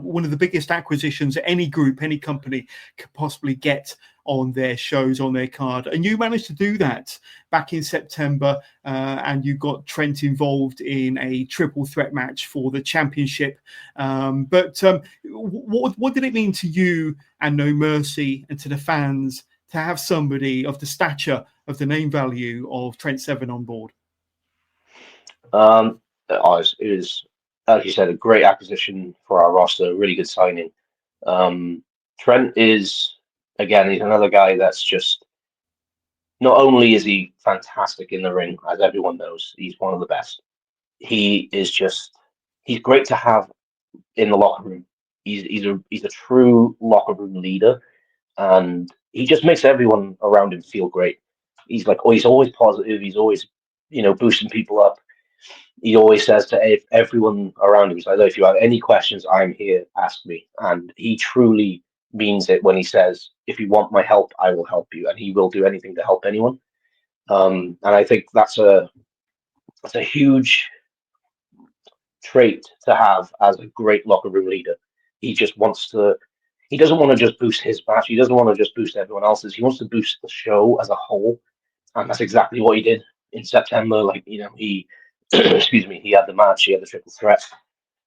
one of the biggest acquisitions any group, any company could possibly get on their shows, on their card. And you managed to do that back in September, and you got Trent involved in a triple threat match for the championship. But what did it mean to you and No Mercy and to the fans to have somebody of the stature, of the name value of Trent Seven on board? It was, as you said, a great acquisition for our roster, a really good signing. Trent is, again, he's another guy that's just, not only is he fantastic in the ring, as everyone knows, he's one of the best. He's great to have in the locker room. He's a true locker room leader, and he just makes everyone around him feel great. He's always positive. He's always, boosting people up. He always says to everyone around him, he's like, "If you have any questions, I'm here. Ask me." And he truly means it when he says, "If you want my help, I will help you," and he will do anything to help anyone. And I think that's a huge trait to have as a great locker room leader. He just wants to. He doesn't want to just boost his match. He doesn't want to just boost everyone else's. He wants to boost the show as a whole, and that's exactly what he did in September. He excuse me, he had the match, he had the triple threat,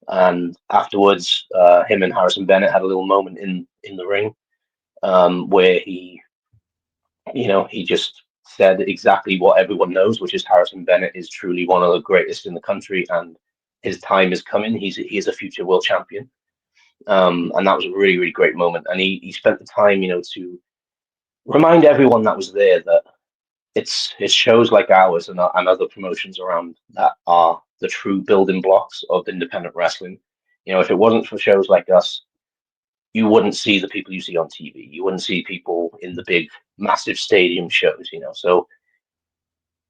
and afterwards, him and Harrison Bennett had a little moment in the ring, where he just said exactly what everyone knows, which is Harrison Bennett is truly one of the greatest in the country, and his time is coming. He is a future world champion, and that was a really, really great moment. And he spent the time, to remind everyone that was there that it's shows like ours and other promotions around that are the true building blocks of independent wrestling. If it wasn't for shows like us, you wouldn't see the people you see on TV. You wouldn't see people in the big, massive stadium shows. So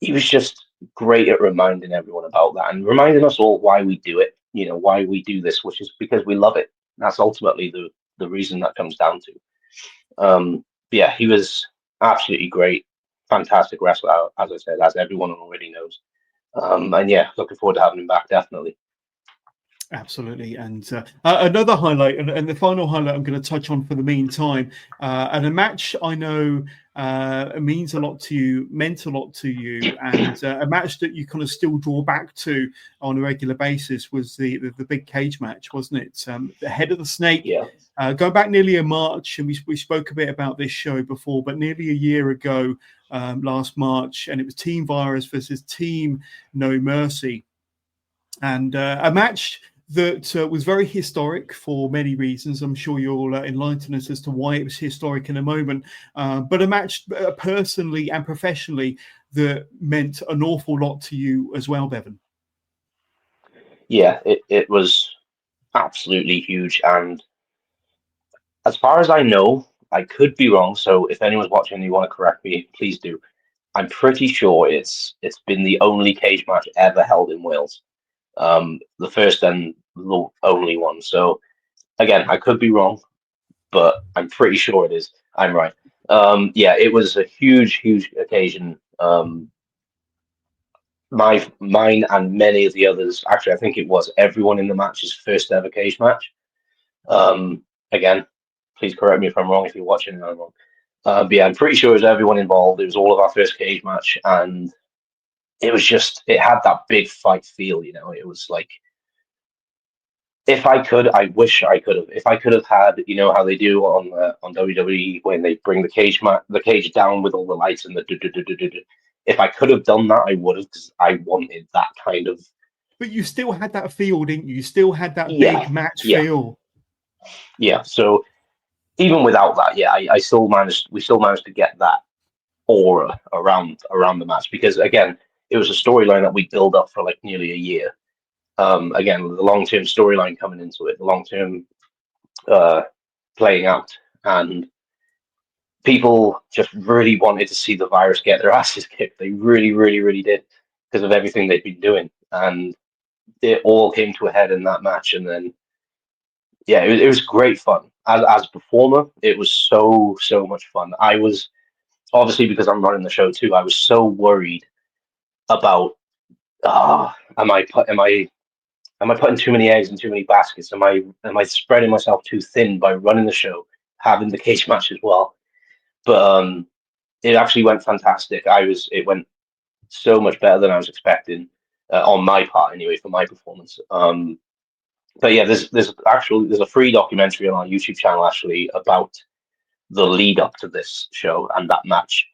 he was just great at reminding everyone about that and reminding us all why we do it. Why we do this, which is because we love it. That's ultimately the reason that comes down to. Yeah, he was absolutely great. Fantastic wrestler, as I said, as everyone already knows. And yeah, looking forward to having him back, definitely. Absolutely. And another highlight, and the final highlight I'm going to touch on for the meantime, and a match I know means a lot to you, meant a lot to you, and a match that you kind of still draw back to on a regular basis was the big cage match, wasn't it? The Head of the Snake. Yeah. Going back nearly a March, and we spoke a bit about this show before, but nearly a year ago, last March, and it was Team Virus versus Team No Mercy. And a match that was very historic for many reasons. I'm sure you'll enlighten us as to why it was historic in a moment. But a match personally and professionally that meant an awful lot to you as well, Bevan. Yeah, it was absolutely huge. And as far as I know, I could be wrong. So if anyone's watching and you want to correct me, please do. I'm pretty sure it's been the only cage match ever held in Wales. The first and the only one. So again, I could be wrong, but I'm pretty sure it is. I'm right. Yeah, it was a huge, huge occasion. Mine and many of the others. Actually, I think it was everyone in the match's first ever cage match. again, please correct me if I'm wrong if you're watching and I'm wrong. But yeah, I'm pretty sure it was everyone involved. It was all of our first cage match, and it had that big fight feel. It was like, if I could, I wish I could have. If I could have had, how they do on WWE when they bring the cage down with all the lights and the do do do do do. If I could have done that, I would have, because I wanted that kind of. But you still had that feel, didn't you? You still had that Yeah, big match yeah, feel. yeah. So even without that, yeah, I still managed. We still managed to get that aura around the match, because again, it was a storyline that we built up for like nearly a year. Again, the long-term storyline coming into it, the long-term playing out, and people just really wanted to see the virus get their asses kicked. They really, really, really did, because of everything they'd been doing, and it all came to a head in that match. And then, yeah, it was great fun. As a performer, it was so much fun. I was, obviously, because I'm running the show too, I was so worried about, am I putting too many eggs in too many baskets? Am I spreading myself too thin by running the show, having the cage match as well? But it actually went fantastic. It went so much better than I was expecting, on my part anyway, for my performance. But yeah, there's a free documentary on our YouTube channel actually about the lead up to this show and that match.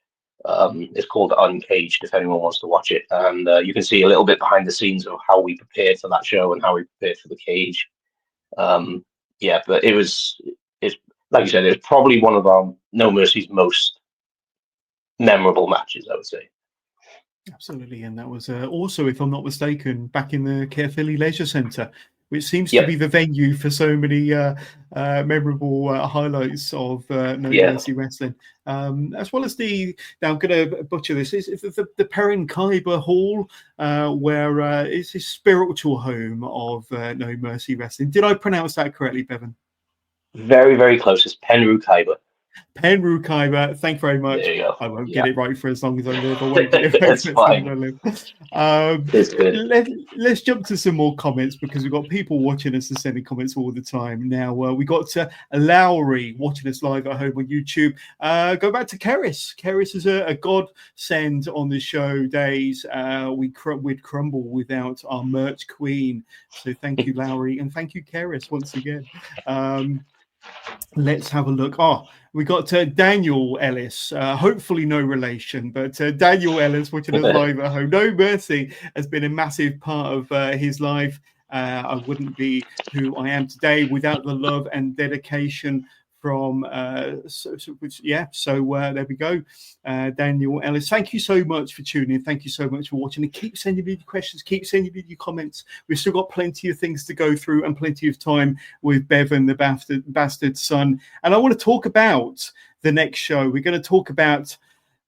It's called Uncaged, if anyone wants to watch it, and you can see a little bit behind the scenes of how we prepared for that show and how we prepared for the cage. Yeah, but it's like you said, it's probably one of our No Mercy's most memorable matches, I would say. Absolutely, and that was also, if I'm not mistaken, back in the Caerphilly Leisure Centre, which seems to Yep. be the venue for so many memorable highlights of No Yeah. Mercy Wrestling, as well as now I'm going to butcher this, is the Perrin Khyber Hall, where it's his spiritual home of No Mercy Wrestling. Did I pronounce that correctly, Bevan? Very, very close. It's Penru Khyber. Penru Khyber, thank you very much. There you go. I won't Yeah. get it right for as long as I live. I won't get it right It's for as long as fine. I live. It's good. Let's jump to some more comments, because we've got people watching us and sending comments all the time. Now, we got Lowry watching us live at home on YouTube. Go back to Keris. Keris is a godsend on the show days. We'd crumble without our merch queen. So thank you, Lowry, and thank you, Keris, once again. Let's have a look. Oh, we got Daniel Ellis, hopefully no relation, but Daniel Ellis watching us live at home. No Mercy has been a massive part of his life. I wouldn't be who I am today without the love and dedication from so there we go. Daniel Ellis, thank you so much for tuning in. Thank you so much for watching, and keep sending me your questions, keep sending me your comments. We've still got plenty of things to go through and plenty of time with Bevan the Bastard Son. And I want to talk about the next show. We're going to talk about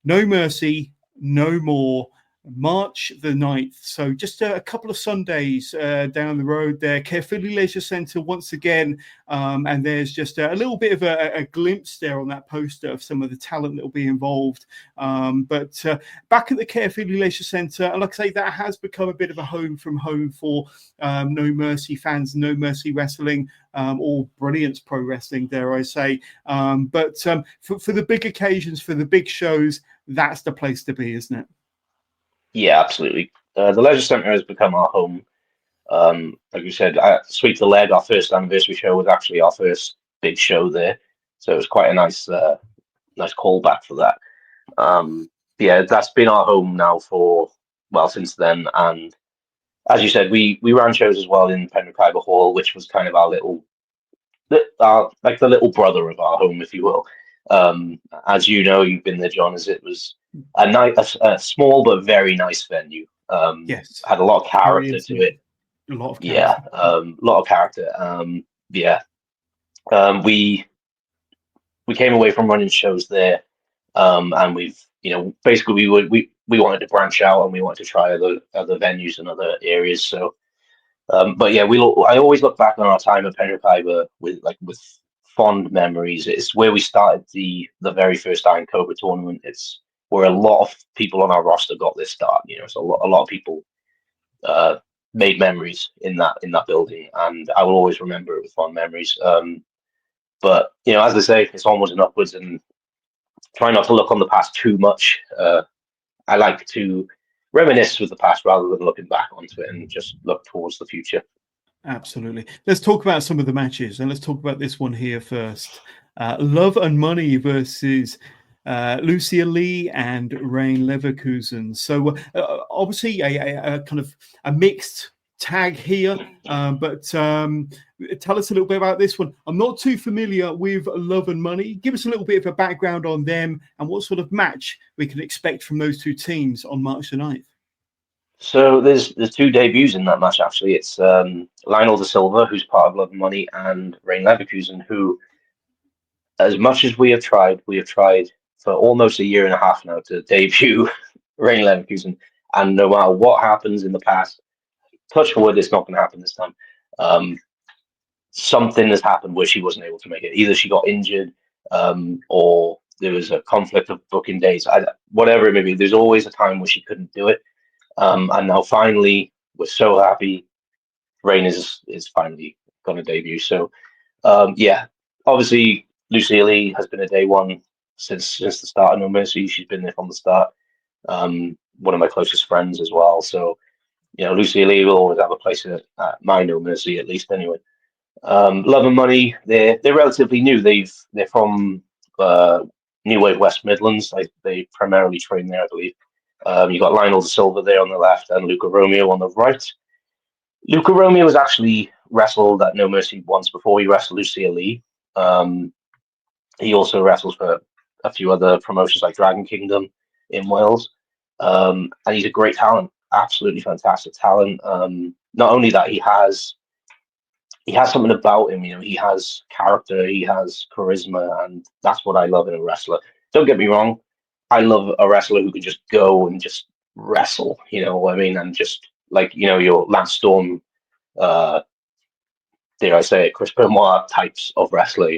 No Mercy No More, March the 9th. So just a couple of Sundays down the road there, Caerphilly Leisure Centre once again. And there's just a little bit of a glimpse there on that poster of some of the talent that will be involved. But back at the Caerphilly Leisure Centre, and like I say, that has become a bit of a home from home for No Mercy fans, No Mercy Wrestling, or Brilliance Pro Wrestling, dare I say. But for the big occasions, for the big shows, that's the place to be, isn't it? Yeah, absolutely. The Leisure Centre has become our home. Like you said, Sweep the Leg, our first anniversary show, was actually our first big show there. So it was quite a nice callback for that. Yeah, that's been our home now since then. And as you said, we ran shows as well in Penrith Khyber Hall, which was kind of our like the little brother of our home, if you will. As you know, you've been there, John, as it was a small but very nice venue. Yes, had a lot of character to it. A lot of character. Yeah, a lot of character. We came away from running shows there, and basically we wanted to branch out and we wanted to try other venues and other areas. So, but yeah, I always look back on our time at Penrith Khyber with fond memories. It's where we started the very first Iron Cobra tournament. It's where a lot of people on our roster got their start. So a lot of people made memories in that building, and I will always remember it with fond memories. But as they say, it's onwards and upwards, and try not to look on the past too much. I like to reminisce with the past rather than looking back onto it, and just look towards the future. Absolutely. Let's talk about some of the matches, and let's talk about this one here first. Love and Money versus Lucia Lee and Rain Leverkusen. So obviously a kind of a mixed tag here, but tell us a little bit about this one. I'm not too familiar with Love and Money. Give us a little bit of a background on them and what sort of match we can expect from those two teams on March the 9th. So there's two debuts in that match, actually. It's Lionel da Silva, who's part of Love and Money, and Rain Leverkusen, who, as much as we have tried for almost a year and a half now to debut Rain Leverkusen, and no matter what happens in the past, touch wood, it's not going to happen this time. Something has happened where she wasn't able to make it. Either she got injured, or there was a conflict of booking dates. Whatever it may be, there's always a time where she couldn't do it. And now finally, we're so happy Rain is finally going to debut. So, obviously, Lucia Lee has been a day one since the start of No Mercy. She's been there from the start. One of my closest friends as well. So, Lucia Lee will always have a place at my No Mercy, at least anyway. Love and Money, they're relatively new. They're from New Wave West Midlands. They primarily train there, I believe. You got Lionel da Silva there on the left and Luca Romeo on the right. Luca Romeo has actually wrestled at No Mercy once before. He wrestled Lucia Lee. He also wrestles for a few other promotions like Dragon Kingdom in Wales. And he's a great talent, absolutely fantastic talent. Not only that, he has something about him. He has character, he has charisma, and that's what I love in a wrestler. Don't get me wrong, I love a wrestler who can just go and just wrestle, what I mean? And just like, your Lance Storm, dare I say it, Chris Benoit types of wrestler,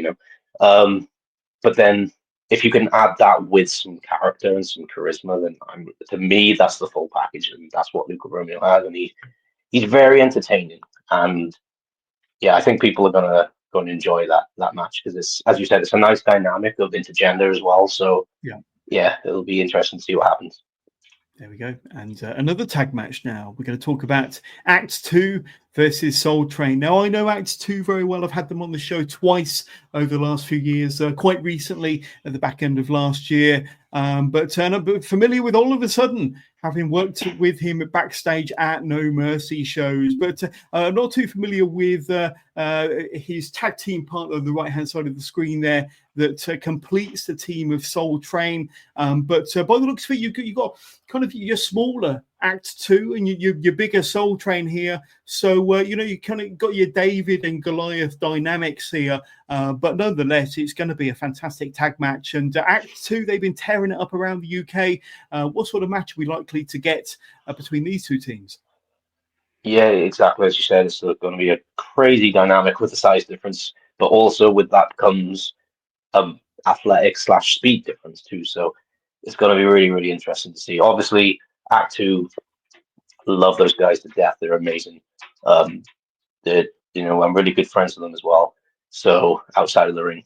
But then if you can add that with some character and some charisma, then to me, that's the full package. And that's what Luca Romeo has. And he's very entertaining. And yeah, I think people are going to enjoy that match because it's, as you said, it's a nice dynamic of intergender as well. So yeah, it'll be interesting to see what happens. There we go. And another tag match now. We're going to talk about Act 2 versus Soul Train. Now, I know Act 2 very well. I've had them on the show twice over the last few years, quite recently at the back end of last year. But I'm familiar with all of a sudden having worked with him backstage at No Mercy shows. But I'm not too familiar with his tag team partner on the right-hand side of the screen there that completes the team of Soul Train. But by the looks of it, you got kind of your smaller Act 2 and your bigger Soul Train here. So, you kind of got your David and Goliath dynamics here. But nonetheless, it's going to be a fantastic tag match. And Act 2, they've been tearing it up around the UK. What sort of match are we likely to get between these two teams? Yeah, exactly. As you said, it's going to be a crazy dynamic with the size difference. But also with that comes athletic / speed difference too. So it's going to be really, really interesting to see. Obviously, Act 2, love those guys to death. They're amazing. I'm really good friends with them as well. So outside of the ring,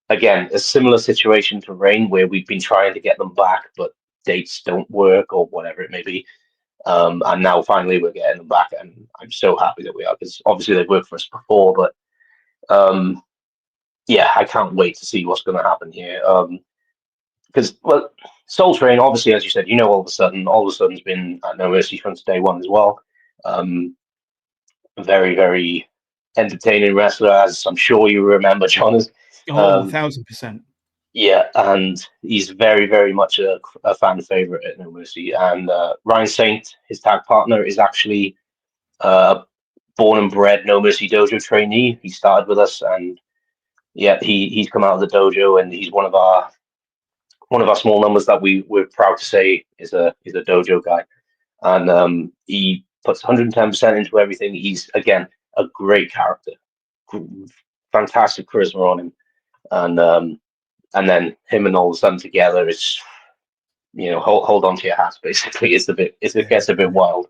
again, a similar situation to Rain where we've been trying to get them back, but dates don't work or whatever it may be. And now finally we're getting them back, and I'm so happy that we are, because obviously they've worked for us before, but I can't wait to see what's going to happen here. Because Soul Train, obviously, as you said, all of a sudden's been at No Mercy since day one as well. Very, very entertaining wrestler, as I'm sure you remember, John. 1,000%. Yeah, and he's very, very much a fan favorite at No Mercy. And Ryan Saint, his tag partner, is actually born and bred No Mercy Dojo trainee. He started with us, and he's come out of the dojo, and he's one of our small numbers that we're proud to say is a dojo guy. And he puts 110% into everything. He's, again, a great character, fantastic charisma on him, and then him and all of a sudden together is, hold on to your hats. Basically, it gets a bit wild.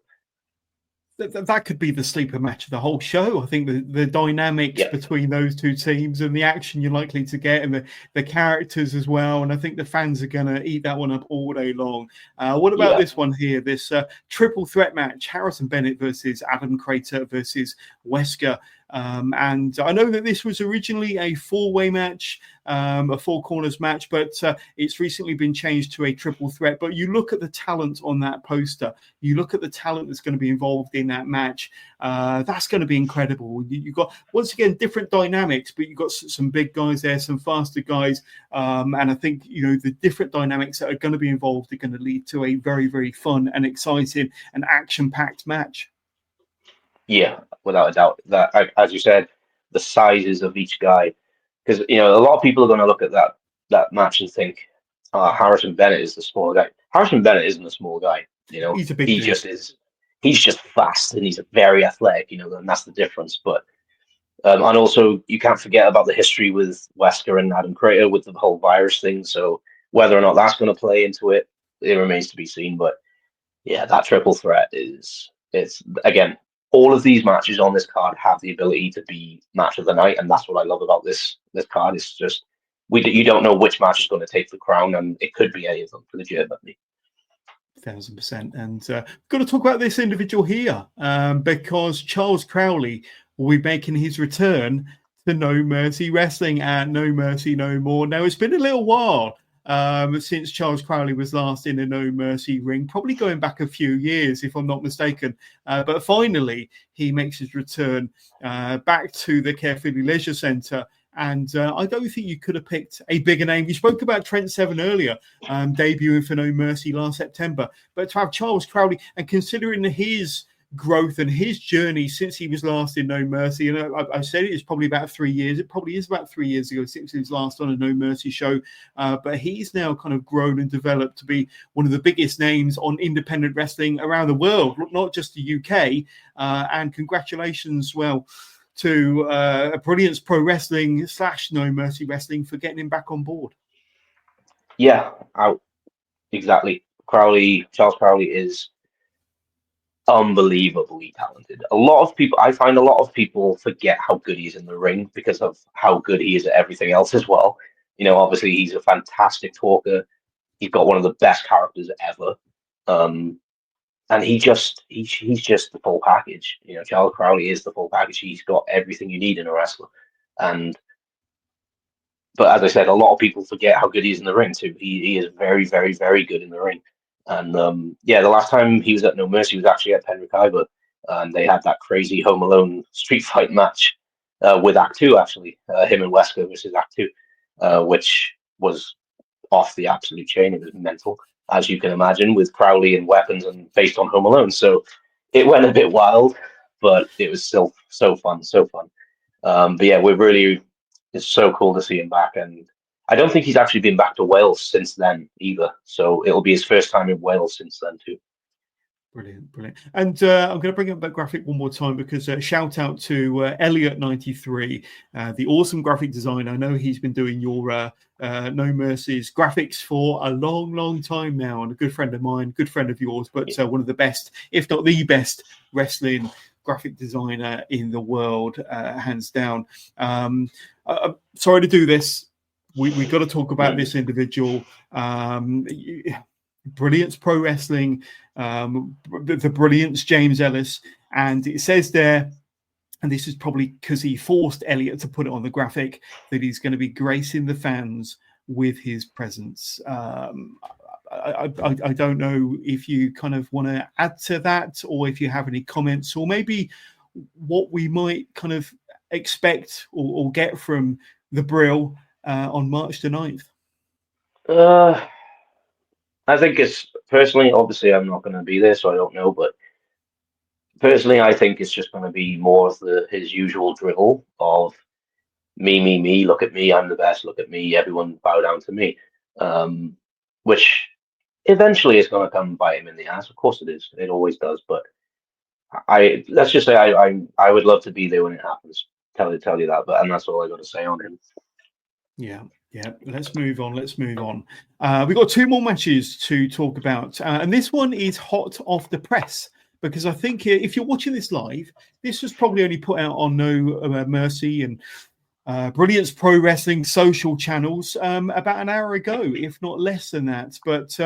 that could be the sleeper match of the whole show. I think the dynamics between those two teams and the action you're likely to get, and the characters as well. And I think the fans are going to eat that one up all day long. What about this one here? This triple threat match: Harrison Bennett versus Adam Crater versus Wesker. And I know that this was originally a four-way match, a four corners match, but it's recently been changed to a triple threat. But you look at the talent on that poster, you look at the talent that's going to be involved in that match, that's going to be incredible. You've got, once again, different dynamics, but you've got some big guys there, some faster guys. And I think, the different dynamics that are going to be involved are going to lead to a very, very fun and exciting and action-packed match. Yeah, without a doubt. That, as you said, the sizes of each guy, because a lot of people are going to look at that match and think, Harrison Bennett is the small guy. Harrison Bennett isn't a small guy. He's a big he dude. just is. He's just fast and he's very athletic. And that's the difference. But and also you can't forget about the history with Wesker and Adam Crater with the whole virus thing. So whether or not that's going to play into it, it remains to be seen. But yeah, that triple threat it's again. All of these matches on this card have the ability to be match of the night, and that's what I love about this card. It's just you don't know which match is going to take the crown, and it could be any of them legitimately. 1000%. And got to talk about this individual here because Charles Crowley will be making his return to No Mercy Wrestling at No Mercy No More. Now, it's been a little while since Charles Crowley was last in a No Mercy ring, probably going back a few years, if I'm not mistaken. But finally, he makes his return back to the Carefully Leisure Centre. And I don't think you could have picked a bigger name. You spoke about Trent Seven earlier, debuting for No Mercy last September. But to have Charles Crowley, and considering his growth and his journey since he was last in No Mercy, and I said it's probably about 3 years. It probably is about 3 years ago since he was last on a No Mercy show. But he's now kind of grown and developed to be one of the biggest names on independent wrestling around the world, not just the UK. And congratulations, to Brilliance Pro Wrestling / No Mercy Wrestling for getting him back on board. Yeah, exactly. Charles Crowley is unbelievably talented. I find a lot of people forget how good he is in the ring because of how good he is at everything else as well. Obviously he's a fantastic talker. He's got one of the best characters ever. And he's just the full package. Charles Crowley is the full package. He's got everything you need in a wrestler. But as I said, a lot of people forget how good he is in the ring too. He is very, very, very good in the ring. And the last time he was at No Mercy was actually at Penrith Iver, and they had that crazy Home Alone street fight match with Act 2, actually, him and Wesker versus Act 2, which was off the absolute chain. It was mental, as you can imagine, with Crowley and weapons and based on Home Alone. So it went a bit wild, but it was still so fun. But yeah, it's so cool to see him back. And I don't think he's actually been back to Wales since then either. So it'll be his first time in Wales since then too. Brilliant. And I'm going to bring up that graphic one more time because shout out to Elliot93, the awesome graphic designer. I know he's been doing your No Mercy's graphics for a long, long time now, and a good friend of mine, good friend of yours, but one of the best, if not the best, wrestling graphic designer in the world, hands down. I'm sorry to do this. We got to talk about this individual. Brilliance Pro Wrestling, the Brilliance James Ellis, and it says there, and this is probably because he forced Elliot to put it on the graphic, that he's going to be gracing the fans with his presence. I don't know if you kind of want to add to that, or if you have any comments, or maybe what we might kind of expect or get from the Brill on March the 9th. I think it's personally, obviously, I'm not going to be there, so I don't know. But personally, I think it's just going to be more of his usual drivel of me. Look at me, I'm the best. Look at me, everyone bow down to me. Which eventually is going to come bite him in the ass. Of course, it is. It always does. But let's just say I would love to be there when it happens. Tell you that. And that's all I got to say on him. Yeah. Let's move on. We've got two more matches to talk about. And this one is hot off the press because I think if you're watching this live, this was probably only put out on No Mercy and Brilliance Pro Wrestling social channels about an hour ago, if not less than that. But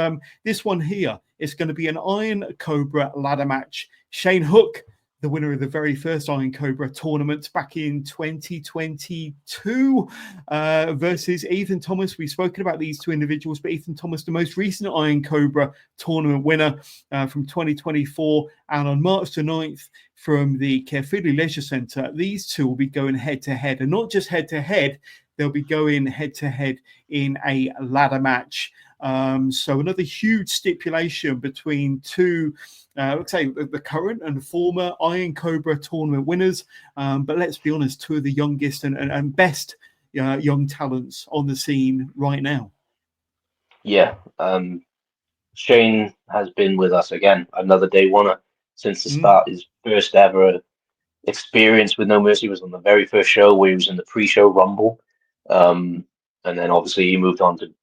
this one here is going to be an Iron Cobra ladder match. Shane Hook, the winner of the very first Iron Cobra tournament back in 2022, versus Ethan Thomas. We've spoken about these two individuals, but Ethan Thomas, the most recent Iron Cobra tournament winner from 2024, and on March the 9th from the Caerphilly Leisure Centre, these two will be going head-to-head, and not just head-to-head, they'll be going head-to-head in a ladder match. So another huge stipulation between two, let's say, the current and former Iron Cobra tournament winners. But let's be honest, two of the youngest and best young talents on the scene right now. Yeah. Shane has been with us again, another day oneer since the start. His first ever experience with No Mercy was on the very first show where he was in the pre-show Rumble. And then obviously he moved on to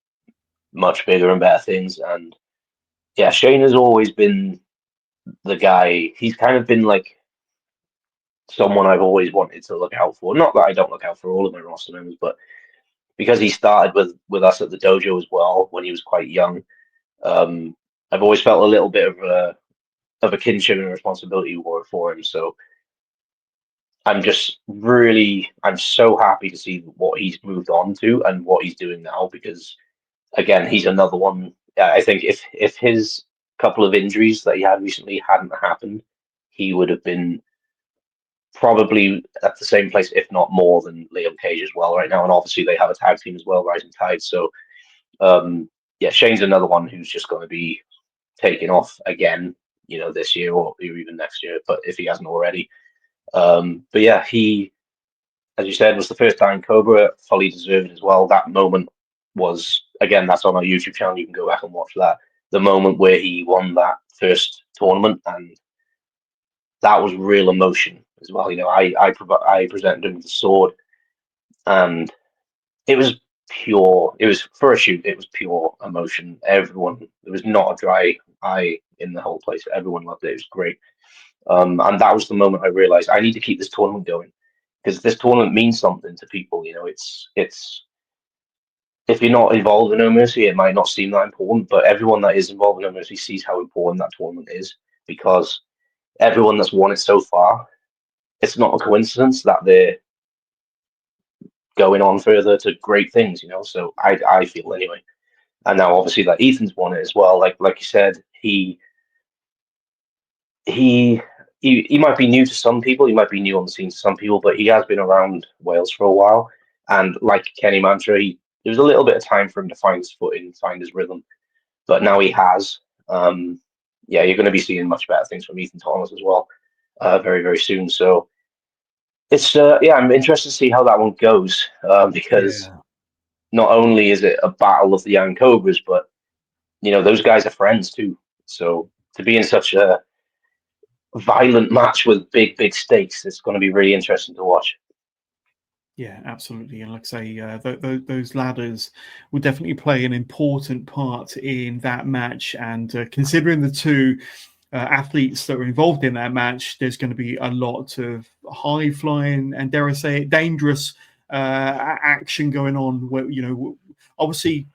much bigger and better things. And yeah, Shane has always been the guy. He's kind of been like someone I've always wanted to look out for. Not that I don't look out for all of my roster members, but because he started with us at the dojo as well when he was quite young, I've always felt a little bit of a kinship and responsibility for him. So I'm so happy to see what he's moved on to and what he's doing now, because again, he's another one. I think if his couple of injuries that he had recently hadn't happened, he would have been probably at the same place, if not more, than Liam Cage as well right now. And obviously they have a tag team as well, Rising Tide. So yeah, Shane's another one who's just going to be taking off again, this year or even next year, but if he hasn't already. But yeah, he, as you said, was the first time Cobra, fully deserved as well. That moment was, again, that's on our YouTube channel. You can go back and watch that. The moment where he won that first tournament, and that was real emotion as well. I presented him with the sword, and it was pure. It was for a shoot. It was pure emotion. Everyone, there was not a dry eye in the whole place. Everyone loved it. It was great. And that was the moment I realized I need to keep this tournament going, because this tournament means something to people. It's if you're not involved in No Mercy, it might not seem that important, but everyone that is involved in No Mercy sees how important that tournament is, because everyone that's won it so far, it's not a coincidence that they're going on further to great things, So I feel anyway. And now obviously that Ethan's won it as well. Like you said, he might be new to some people, he might be new on the scene to some people, but he has been around Wales for a while. And like Kenny Mantra, there was a little bit of time for him to find his footing, find his rhythm, but now he has. Yeah, you're going to be seeing much better things from Ethan Thomas as well, very, very soon. So it's I'm interested to see how that one goes, because not only is it a battle of the young Cobras, but those guys are friends too. So to be in such a violent match with big stakes, it's going to be really interesting to watch. Yeah, absolutely. And like I say, those ladders will definitely play an important part in that match. And considering the two athletes that were involved in that match, there's going to be a lot of high flying and, dare I say it, dangerous action going on. Where, obviously,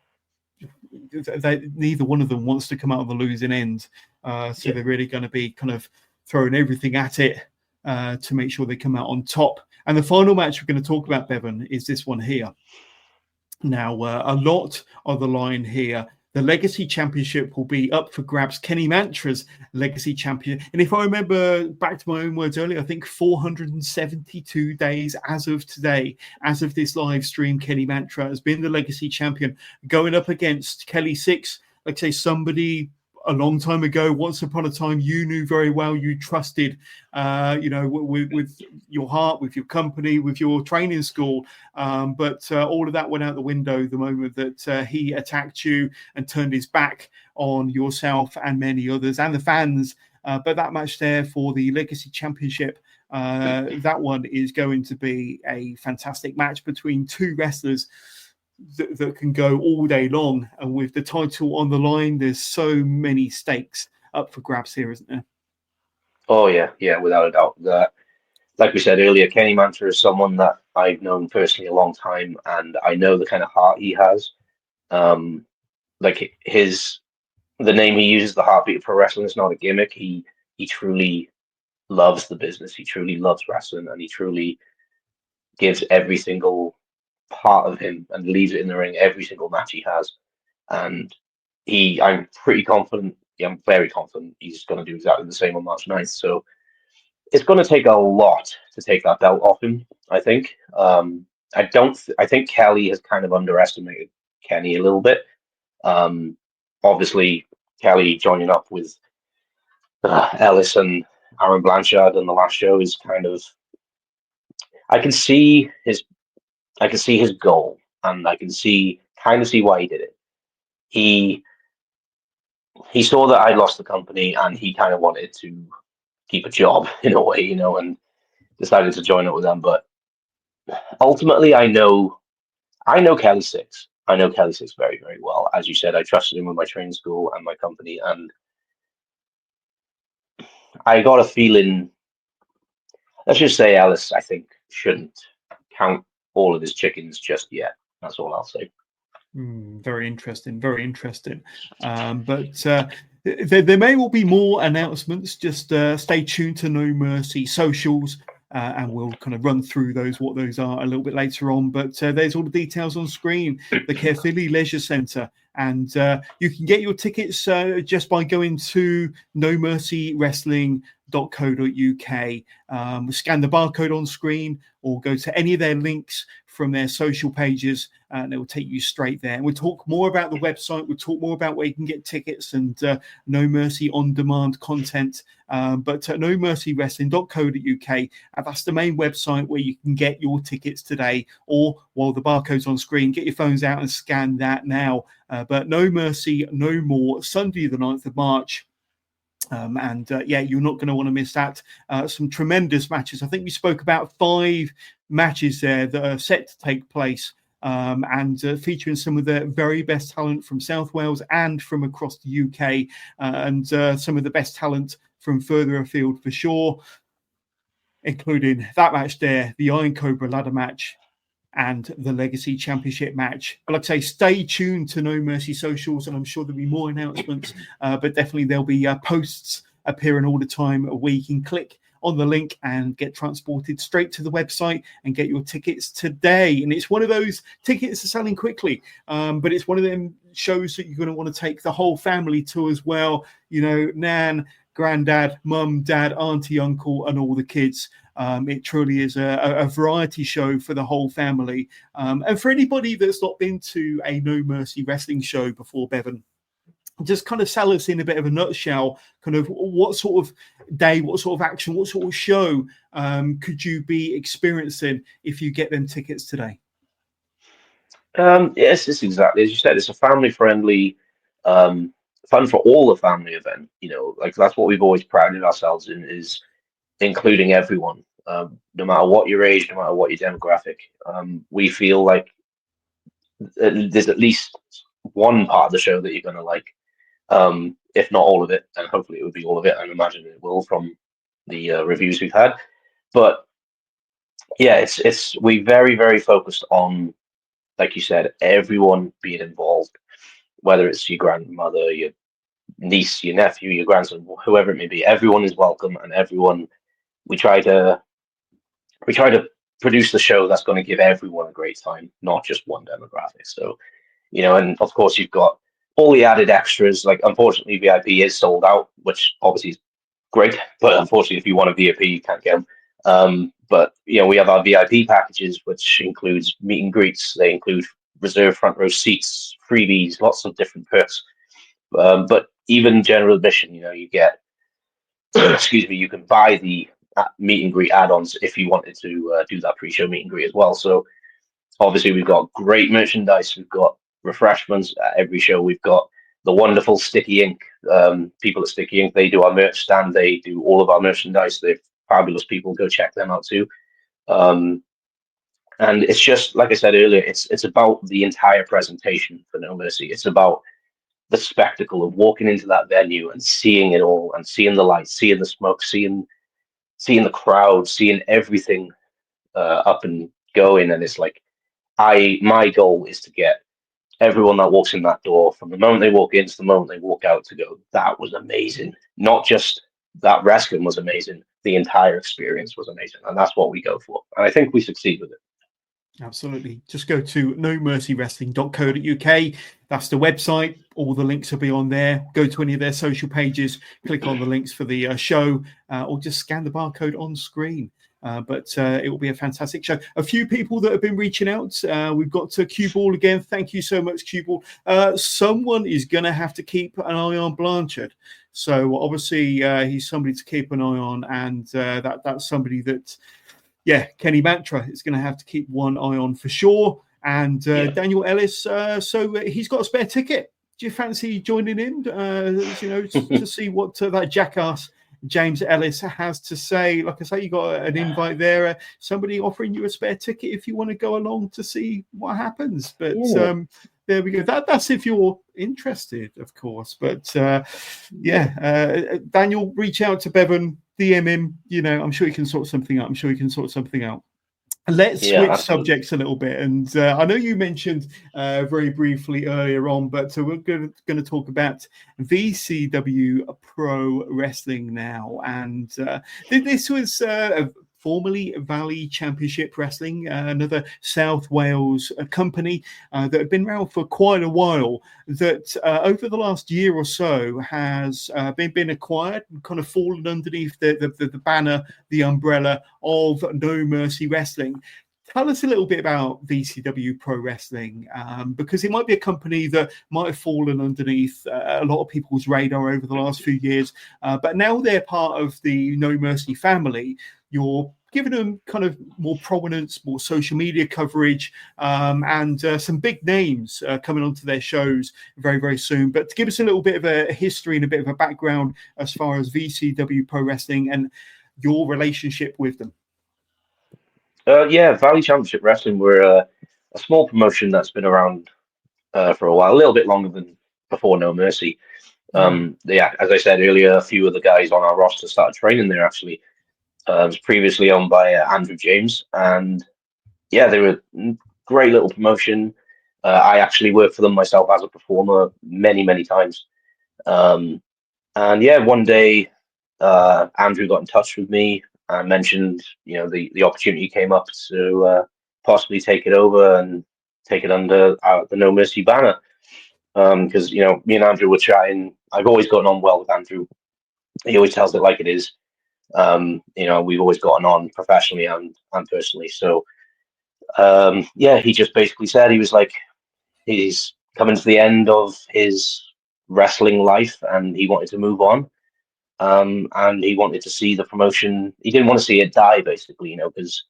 neither one of them wants to come out on the losing end. So they're really going to be kind of throwing everything at it to make sure they come out on top. And the final match we're going to talk about, Bevan, is this one here. Now, a lot on the line here. The Legacy Championship will be up for grabs. Kenny Mantra's Legacy Champion. And if I remember back to my own words earlier, I think 472 days as of today, as of this live stream, Kenny Mantra has been the Legacy Champion, going up against Kelly Six, like say somebody a long time ago, once upon a time, you knew very well, you trusted, with your heart, with your company, with your training school. But all of that went out the window the moment that he attacked you and turned his back on yourself and many others and the fans. But that match there for the Legacy Championship, that one is going to be a fantastic match between two wrestlers that can go all day long. And with the title on the line, there's so many stakes up for grabs here, isn't there? Oh yeah, without a doubt. That, like we said earlier, Kenny Manta is someone that I've known personally a long time, and I know the kind of heart he has. Um, like the name he uses, the heartbeat of pro wrestling, is not a gimmick. He truly loves the business. He truly loves wrestling, and he truly gives every single part of him and leaves it in the ring every single match he has. And I'm pretty confident. Yeah, I'm very confident he's going to do exactly the same on March 9th. So it's going to take a lot to take that belt off him, I think. I don't. I think Kelly has kind of underestimated Kenny a little bit. Um, Obviously, Kelly joining up with Ellis and Aaron Blanchard on the last show is kind of. I can see his. I can see his goal, and I can see kind of see why he did it. He he saw that I lost the company, and he kind of wanted to keep a job in a way, and decided to join up with them. But ultimately, I know Kelly Six. I know Kelly Six very, very well. As you said, I trusted him with my training school and my company, and I got a feeling. Let's just say Ellis, I think, shouldn't count all of his chickens just yet. That's all I'll say. Very interesting, very interesting. But there may well be more announcements. Just stay tuned to No Mercy socials, and we'll kind of run through what those are a little bit later on. But there's all the details on screen. The Caerphilly Leisure Centre, and you can get your tickets just by going to nomercywrestling.co.uk. Scan the barcode on screen, or go to any of their links from their social pages, and it will take you straight there. And we'll talk more about the website. We'll talk more about where you can get tickets and No Mercy on-demand content. But nomercywrestling.co.uk, that's the main website where you can get your tickets today, or while the barcode's on screen, get your phones out and scan that now. But No Mercy, No More, Sunday the 9th of March. You're not going to want to miss that. Some tremendous matches. I think we spoke about 5 matches there that are set to take place, and featuring some of the very best talent from South Wales and from across the UK, and some of the best talent from further afield for sure, including that match there, the Iron Cobra ladder match, and the Legacy Championship match. But like I say, stay tuned to No Mercy socials, and I'm sure there'll be more announcements, but definitely there'll be posts appearing all the time where you can click on the link and get transported straight to the website and get your tickets today. And it's one of those tickets are selling quickly, but it's one of them shows that you're going to want to take the whole family to as well. Nan, granddad, mum, dad, auntie, uncle, and all the kids. It truly is a variety show for the whole family. And for anybody that's not been to a No Mercy wrestling show before, Bevan, just kind of sell us in a bit of a nutshell, kind of what sort of day, what sort of action, what sort of show could you be experiencing if you get them tickets today? Yes, it's exactly as you said. It's a family-friendly, fun for all the family event. Like that's what we've always prided ourselves in, is including everyone, no matter what your age, no matter what your demographic. We feel like there's at least one part of the show that you're going to like, if not all of it, and hopefully it would be all of it. I imagine it will from the reviews we've had. But yeah, it's we very, very focused on, like you said, everyone being involved, whether it's your grandmother, your niece, your nephew, your grandson, whoever it may be. Everyone is welcome, and everyone. We try to produce the show that's going to give everyone a great time, not just one demographic. So, and of course you've got all the added extras. Like, unfortunately, VIP is sold out, which obviously is great, but unfortunately, if you want a VIP, you can't get them. But we have our VIP packages, which includes meet and greets. They include reserved front row seats, freebies, lots of different perks. But even general admission, you get, excuse me, you can buy the meet and greet add-ons if you wanted to do that pre-show meet and greet as well. So obviously we've got great merchandise, we've got refreshments at every show, we've got the wonderful Sticky Ink. People at Sticky Ink, they do our merch stand, they do all of our merchandise. They're fabulous people. Go check them out too. And it's just like I said earlier, it's about the entire presentation for No Mercy. It's about the spectacle of walking into that venue and seeing it all, and seeing the lights, seeing the smoke, seeing the crowd, seeing everything up and going. And it's like, my goal is to get everyone that walks in that door, from the moment they walk in to the moment they walk out, to go, that was amazing. Not just that wrestling was amazing, the entire experience was amazing. And that's what we go for. And I think we succeed with it. Absolutely. Just go to nomercywrestling.co.uk. That's the website. All the links will be on there. Go to any of their social pages, click on the links for the show, or just scan the barcode on screen. But it will be a fantastic show. A few people that have been reaching out. We've got to Cue Ball again. Thank you so much, Cue Ball. Someone is going to have to keep an eye on Blanchard. So obviously he's somebody to keep an eye on, and that's somebody that, Kenny Mantra is going to have to keep one eye on for sure. And Daniel Ellis, so he's got a spare ticket. Do you fancy joining in, to see what that jackass James Ellis has to say? Like I say, you got an invite there. Somebody offering you a spare ticket if you want to go along to see what happens. But there we go. That's if you're interested, of course. But Daniel, reach out to Bevan, DM him. I'm sure he can sort something out. Let's switch subjects a little bit. And I know you mentioned very briefly earlier on, but we're going to talk about VCW Pro Wrestling now. And this was formerly Valley Championship Wrestling, another South Wales company that had been around for quite a while, that over the last year or so has been acquired and kind of fallen underneath the banner, the umbrella of No Mercy Wrestling. Tell us a little bit about VCW Pro Wrestling, because it might be a company that might have fallen underneath a lot of people's radar over the last few years, but now they're part of the No Mercy family. You're giving them kind of more prominence, more social media coverage, and some big names coming onto their shows very, very soon. But to give us a little bit of a history and a bit of a background as far as VCW Pro Wrestling and your relationship with them. Valley Championship Wrestling, we're a small promotion that's been around for a while, a little bit longer than before No Mercy. As I said earlier, a few of the guys on our roster started training there, actually. It was previously owned by Andrew James, and they were a great little promotion. I actually worked for them myself as a performer many, many times. One day Andrew got in touch with me and mentioned, the opportunity came up to possibly take it over and take it under the No Mercy banner. Because me and Andrew were chatting. I've always gotten on well with Andrew. He always tells it like it is. We've always gotten on professionally and personally. So he just basically said, he was like, he's coming to the end of his wrestling life and he wanted to move on. And he wanted to see the promotion. He didn't want to see it die, basically, because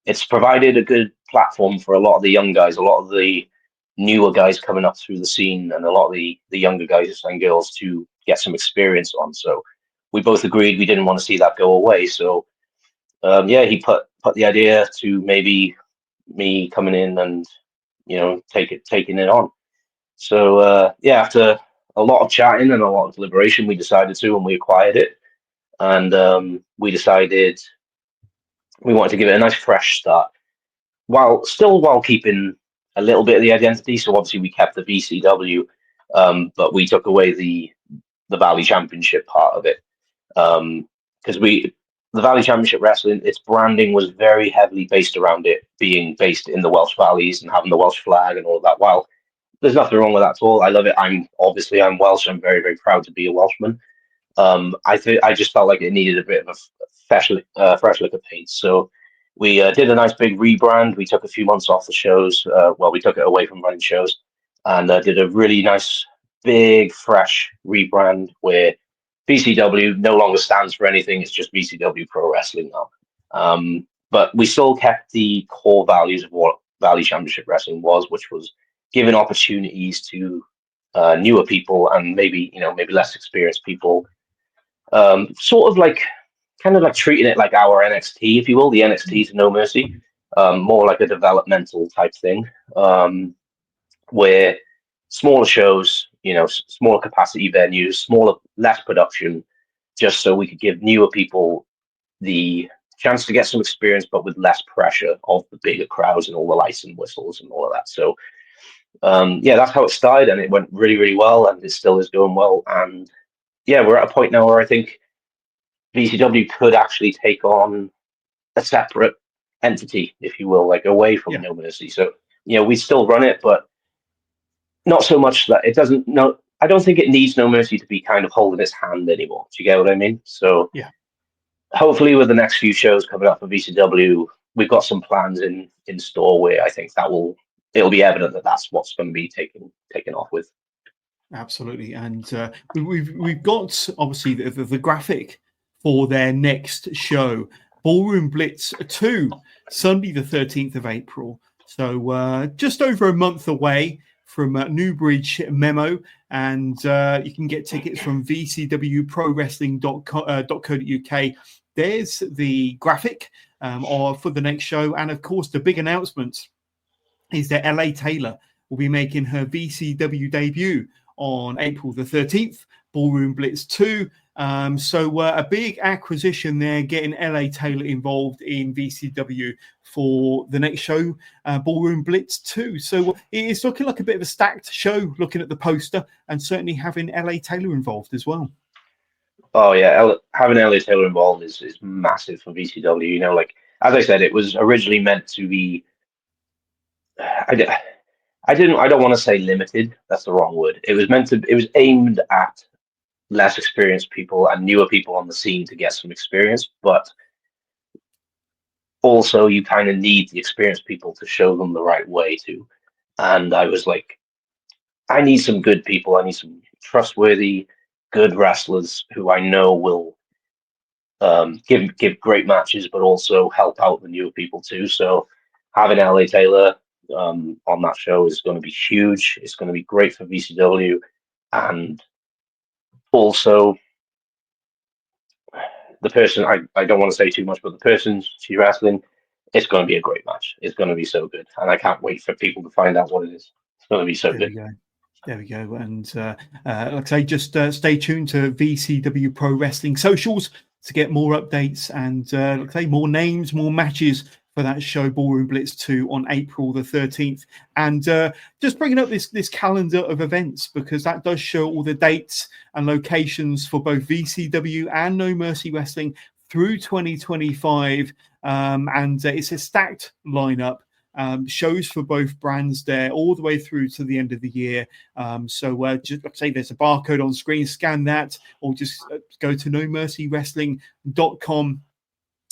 it's provided a good platform for a lot of the young guys, a lot of the newer guys coming up through the scene, and a lot of the younger guys and girls to get some experience on. So we both agreed we didn't want to see that go away. So he put the idea to maybe me coming in and taking it on. So after a lot of chatting and a lot of deliberation, we decided to, and we acquired it. And we decided we wanted to give it a nice fresh start, while keeping a little bit of the identity. So obviously we kept the VCW, but we took away the Valley Championship part of it, because the Valley Championship Wrestling, its branding was very heavily based around it being based in the Welsh Valleys and having the Welsh flag and all of that. While there's nothing wrong with that at all, I love it. I'm Welsh. I'm very, very proud to be a Welshman. I just felt like it needed a bit of a fresh lick of paint. So we did a nice big rebrand. We took a few months off the shows. We took it away from running shows, and did a really nice, big, fresh rebrand where VCW no longer stands for anything. It's just VCW Pro Wrestling now. But we still kept the core values of what Valley Championship Wrestling was, which was giving opportunities to newer people and maybe less experienced people. Sort of like treating it like our NXT, if you will, the NXT to No Mercy, more like a developmental type thing, where smaller shows, smaller capacity venues, less production, just so we could give newer people the chance to get some experience, but with less pressure of the bigger crowds and all the lights and whistles and all of that. So yeah, that's how it started, and it went really, really well, and it still is going well. And yeah, we're at a point now where I think VCW could actually take on a separate entity, if you will, like away from No Mercy. So we still run it, but not so much that it doesn't. No, I don't think it needs No Mercy to be kind of holding its hand anymore. Do you get what I mean? So Yeah. Hopefully, with the next few shows coming up for VCW, we've got some plans in store where I think it'll be evident that that's what's going to be taken off with. Absolutely, and we've got obviously the graphic for their next show, Ballroom Blitz 2, Sunday the 13th of April. So just over a month away from Newbridge Memo, and you can get tickets from vcwprowrestling.co.uk. There's the graphic for the next show, and of course the big announcement is that LA Taylor will be making her VCW debut on April the 13th, Ballroom Blitz 2. So a big acquisition there, getting LA Taylor involved in VCW for the next show, Ballroom Blitz 2. So it's looking like a bit of a stacked show, looking at the poster, and certainly having LA Taylor involved as well. Oh yeah, having LA Taylor involved is massive for VCW. Like as I said, it was originally meant to be. I don't want to say limited. That's the wrong word. It was aimed at less experienced people and newer people on the scene to get some experience, but also you kind of need the experienced people to show them the right way to. And I was like, I need some good people. I need some trustworthy, good wrestlers who I know will give great matches, but also help out the newer people too. So having LA Taylor on that show is going to be huge. It's going to be great for VCW, and also the person, I don't want to say too much, but the person she's wrestling, it's going to be a great match. It's going to be so good, and I can't wait for people to find out what it is. It's going to be so good. There we go. And like I say, just stay tuned to VCW Pro Wrestling socials to get more updates and like I say, more names, more matches for that show, Ballroom Blitz 2 on April the 13th. And just bringing up this calendar of events, because that does show all the dates and locations for both VCW and No Mercy Wrestling through 2025. And it's a stacked lineup. Shows for both brands there all the way through to the end of the year. So just like I say, there's a barcode on screen, scan that, or just go to nomercywrestling.com.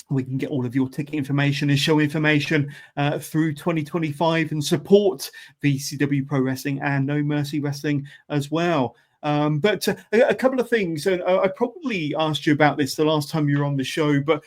We can get all of your ticket information and show information through 2025 and support VCW Pro Wrestling and No Mercy Wrestling as well. But a couple of things, and I probably asked you about this the last time you were on the show, but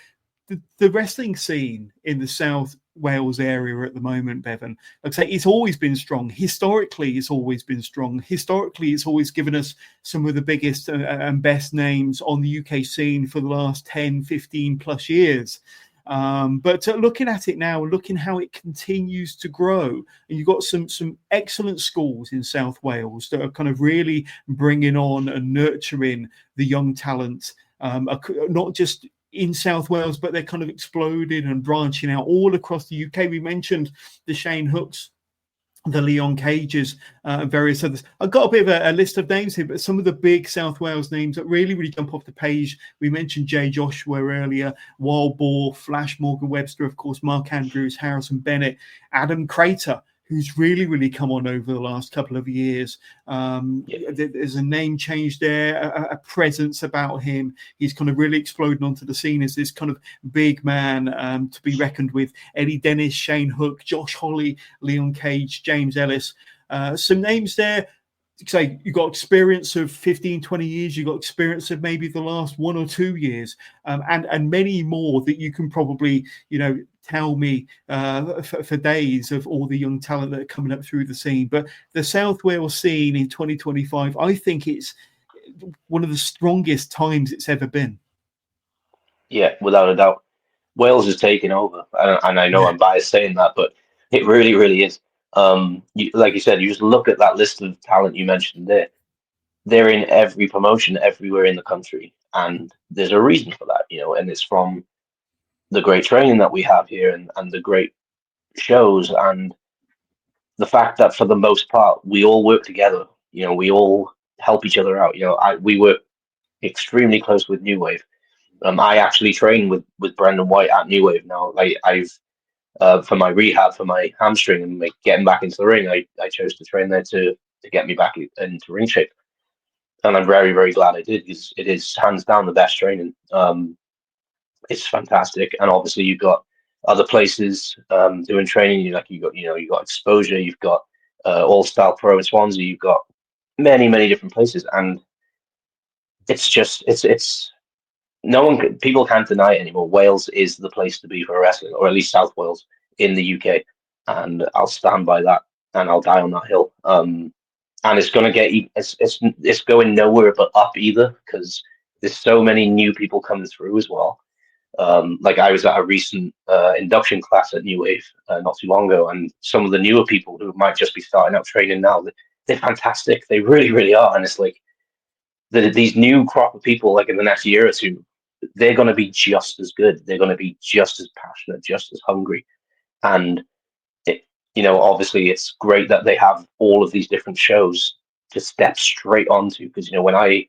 the wrestling scene in the South Wales area at the moment, Bevan, like I say, it's always been strong. Historically, it's always been strong. Historically, it's always given us some of the biggest and best names on the UK scene for the last 10, 15 plus years. But looking at it now, looking how it continues to grow, and you've got some excellent schools in South Wales that are kind of really bringing on and nurturing the young talent, not just in South Wales, but they're kind of exploding and branching out all across the UK. We mentioned the Shane Hooks, the Leon Cages, and various others. I've got a bit of a list of names here, but some of the big South Wales names that really, really jump off the page. We mentioned Jay Joshua earlier, Wild Boar, Flash Morgan Webster, of course, Mark Andrews, Harrison Bennett, Adam Crater, who's really, really come on over the last couple of years. There's a name change there, a presence about him. He's kind of really exploding onto the scene as this kind of big man to be reckoned with. Eddie Dennis, Shane Hook, Josh Holly, Leon Cage, James Ellis. Some names there. Say you've got experience of 15, 20 years, you've got experience of maybe the last 1 or 2 years, and many more that you can probably, tell me for days of all the young talent that are coming up through the scene. But the South Wales scene in 2025, I think it's one of the strongest times it's ever been. Yeah, without a doubt. Wales is taking over, and I know I'm biased saying that, but it really, really is. Like you said, you just look at that list of talent you mentioned there. they're in every promotion everywhere in the country, and there's a reason for that, and it's from the great training that we have here, and the great shows, and the fact that for the most part we all work together. We all help each other out. We work extremely close with New Wave. I actually train with Brendan White at New Wave now. I've for my rehab for my hamstring and getting back into the ring, I chose to train there to get me back into ring shape, and I'm very, very glad I did, because it is hands down the best training. It's fantastic, and obviously you've got other places doing training. You got Exposure, you've got All Style Pro in Swansea, you've got many, many different places, and it's people can't deny it anymore. Wales is the place to be for wrestling, or at least South Wales in the UK, and I'll stand by that, and I'll die on that hill. And it's going to get it's going nowhere but up, either, because there's so many new people coming through as well. Like, I was at a recent induction class at New Wave not too long ago, and some of the newer people who might just be starting out training now, they're fantastic. They really, really are. And it's like these new crop of people, like in the next year or two, they're going to be just as good. They're going to be just as passionate, just as hungry. And obviously it's great that they have all of these different shows to step straight onto, because when I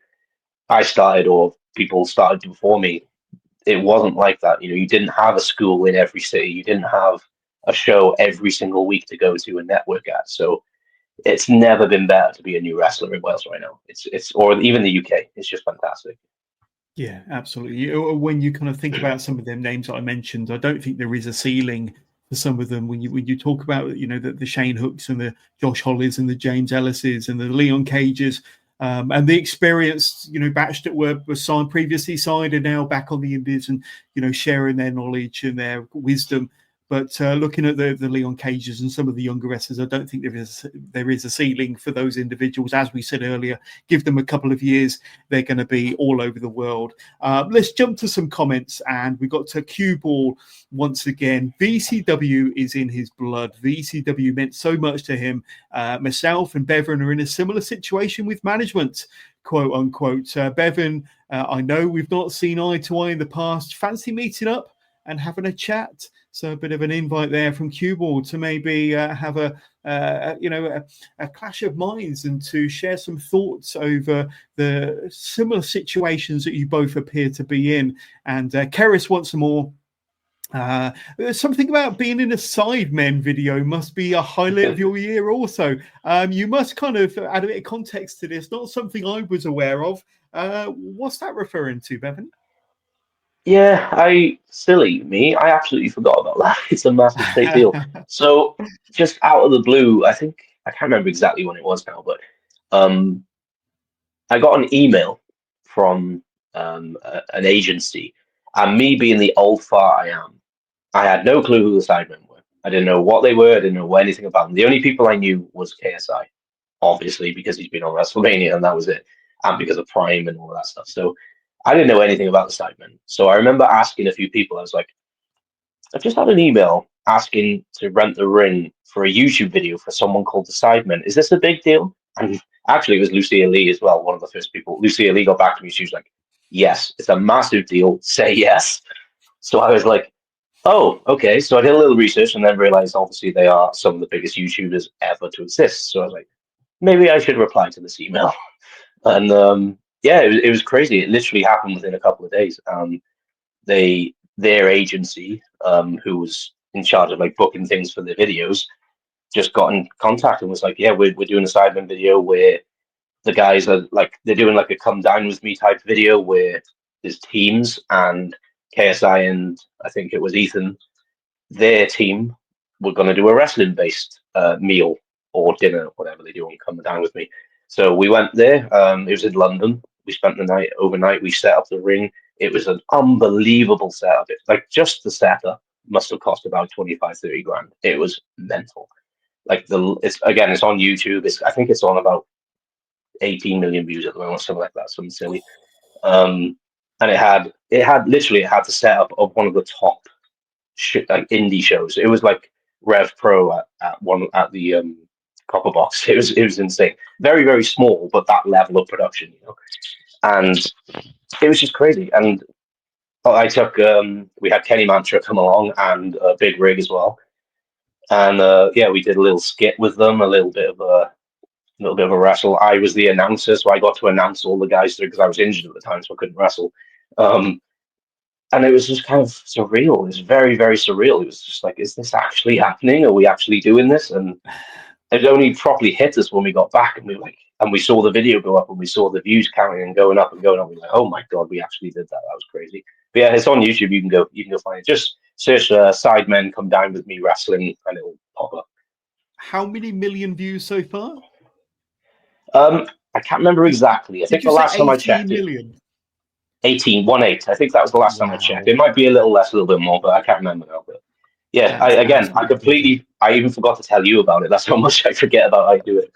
started, or people started before me, it wasn't like that. You didn't have a school in every city. You didn't have a show every single week to go to and network at. So it's never been better to be a new wrestler in Wales right now. It's or even the UK. It's just fantastic. Yeah, absolutely. When you kind of think about some of them names that I mentioned, I don't think there is a ceiling for some of them. When you talk about the Shane Hooks and the Josh Hollies and the James Ellises and the Leon Cages, and the experienced batch that were previously signed and now back on the indies, and sharing their knowledge and their wisdom. But looking at the Leon Cages and some of the younger wrestlers, I don't think there is a ceiling for those individuals. As we said earlier, give them a couple of years, they're going to be all over the world. Let's jump to some comments, and we got to Cue Ball once again. VCW is in his blood. VCW meant so much to him. Myself and Bevan are in a similar situation with management, quote unquote. Bevan, I know we've not seen eye to eye in the past. Fancy meeting up and having a chat? So a bit of an invite there from Cue Ball to maybe have a clash of minds, and to share some thoughts over the similar situations that you both appear to be in. And Keris wants some more. Something about being in a Sidemen video must be a highlight of your year also. You must kind of add a bit of context to this. Not something I was aware of. What's that referring to, Bevan? Yeah, silly me. I absolutely forgot about that. It's a massive big deal. So, just out of the blue, I think I can't remember exactly when it was now, but I got an email from an agency, and me being the old fart I am, I had no clue who the Sidemen were. I didn't know what they were. I didn't know anything about them. The only people I knew was KSI, obviously, because he's been on WrestleMania, and that was it, and because of Prime and all of that stuff. So I didn't know anything about the Sidemen. So I remember asking a few people. I was like, I've just had an email asking to rent the ring for a YouTube video for someone called the Sidemen. Is this a big deal? And actually, it was Lucia Lee as well, one of the first people. Lucia Lee got back to me. She was like, yes, it's a massive deal. Say yes. So I was like, oh, okay. So I did a little research, and then realized, obviously, they are some of the biggest YouTubers ever to exist. So I was like, maybe I should reply to this email. And yeah, it was crazy. It literally happened within a couple of days. Their agency, who was in charge of like booking things for the videos, just got in contact and was like, yeah, we're doing a Sidemen video where the guys are like, they're doing like a come down with me type video where there's teams, and KSI and I think it was Ethan, their team, were going to do a wrestling based meal or dinner, whatever they do on Come Down With Me. So we went there. It was in London. We spent the night overnight. We set up the ring. It was an unbelievable setup. Like, just the setup must have cost about 25, 30 grand. It was mental. Like, it's on YouTube. I think it's on about 18 million views at the moment, something like that, something silly. And it had the setup of one of the top like indie shows. It was like Rev Pro at the copper box. It was insane. Very, very small, but that level of production, and it was just crazy. And I took we had Kenny Mantra come along and a big rig as well, and yeah, we did a little skit with them, a little bit of a wrestle. I was the announcer, so I got to announce all the guys there because I was injured at the time, so I couldn't wrestle. And it was just kind of surreal. It was very, very surreal. It was just like, is this actually happening? Are we actually doing this? And it only properly hit us when we got back, and we saw the video go up, and we saw the views counting and going up and going up. We're like, oh my god, we actually did that. That was crazy. But yeah, it's on YouTube. You can go find it. Just search "Sidemen Come Down with Me Wrestling" and it'll pop up. How many million views so far? I can't remember exactly. I think the last time I checked, million? 18. I think that was the last time I checked. It might be a little less, a little bit more, but I can't remember now. But yeah, I even forgot to tell you about it. That's how much I forget about how I do it.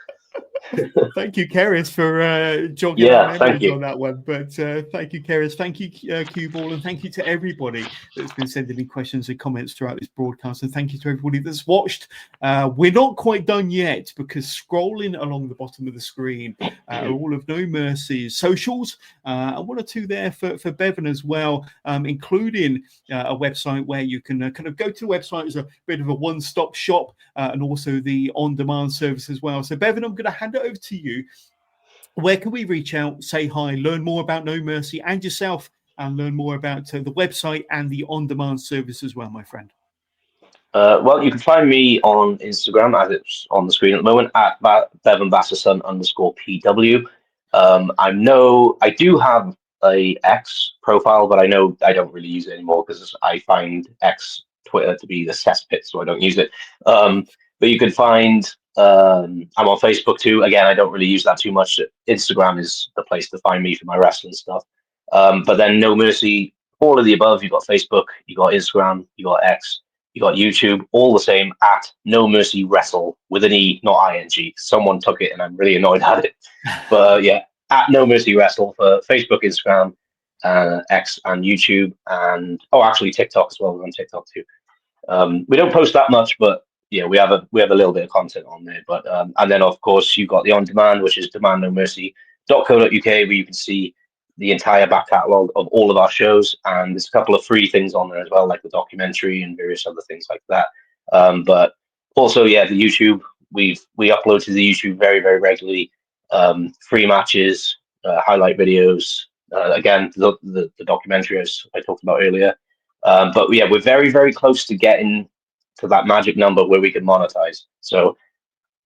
Thank you, Keris, for jogging our memories on that one. But thank you, Keris. Thank you, Cue Ball, and thank you to everybody that's been sending in questions and comments throughout this broadcast. And thank you to everybody that's watched. We're not quite done yet, because scrolling along the bottom of the screen are all of No Mercy's socials, and one or two there for Bevan as well, including a website where you can kind of go to the website as a bit of a one-stop shop, and also the on-demand service as well. So Bevan, I'm going to hand it over to you. Where can we reach out, say hi, learn more about No Mercy and yourself, and learn more about the website and the on-demand service as well, my friend? Well, you can find me on Instagram, as it's on the screen at the moment, at BEVAN The Bastard Son _PW. I do have a X profile, but I know I don't really use it anymore because I find Twitter to be the cesspit, so I don't use it. But you can find I'm on Facebook too. Again, I don't really use that too much. Instagram is the place to find me for my wrestling stuff. But then No Mercy, all of the above. You got Facebook, you got Instagram, you got X, you got YouTube, all the same at No Mercy Wrestle with an E, not ING. Someone took it, and I'm really annoyed at it. But yeah, at No Mercy Wrestle for Facebook, Instagram, X, and YouTube, and actually TikTok as well. We're on TikTok too. We don't post that much, but yeah, we have a little bit of content on there. But and then of course you've got the on demand, which is demandnomercy.co.uk, where you can see the entire back catalogue of all of our shows, and there's a couple of free things on there as well, like the documentary and various other things like that. But also, yeah, the YouTube, we upload to the YouTube very, very regularly. Free matches, highlight videos, again, the documentary as I talked about earlier. But yeah, we're very, very close to getting to that magic number where we can monetize. So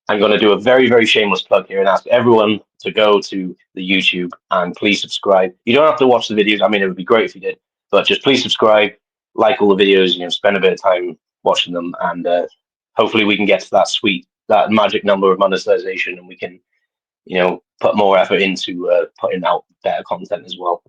I'm going to do a very, very shameless plug here and ask everyone to go to the YouTube and please subscribe. You don't have to watch the videos. I mean, it would be great if you did, but just please subscribe, like all the videos, spend a bit of time watching them, and hopefully we can get to that magic number of monetization, and we can, put more effort into putting out better content as well.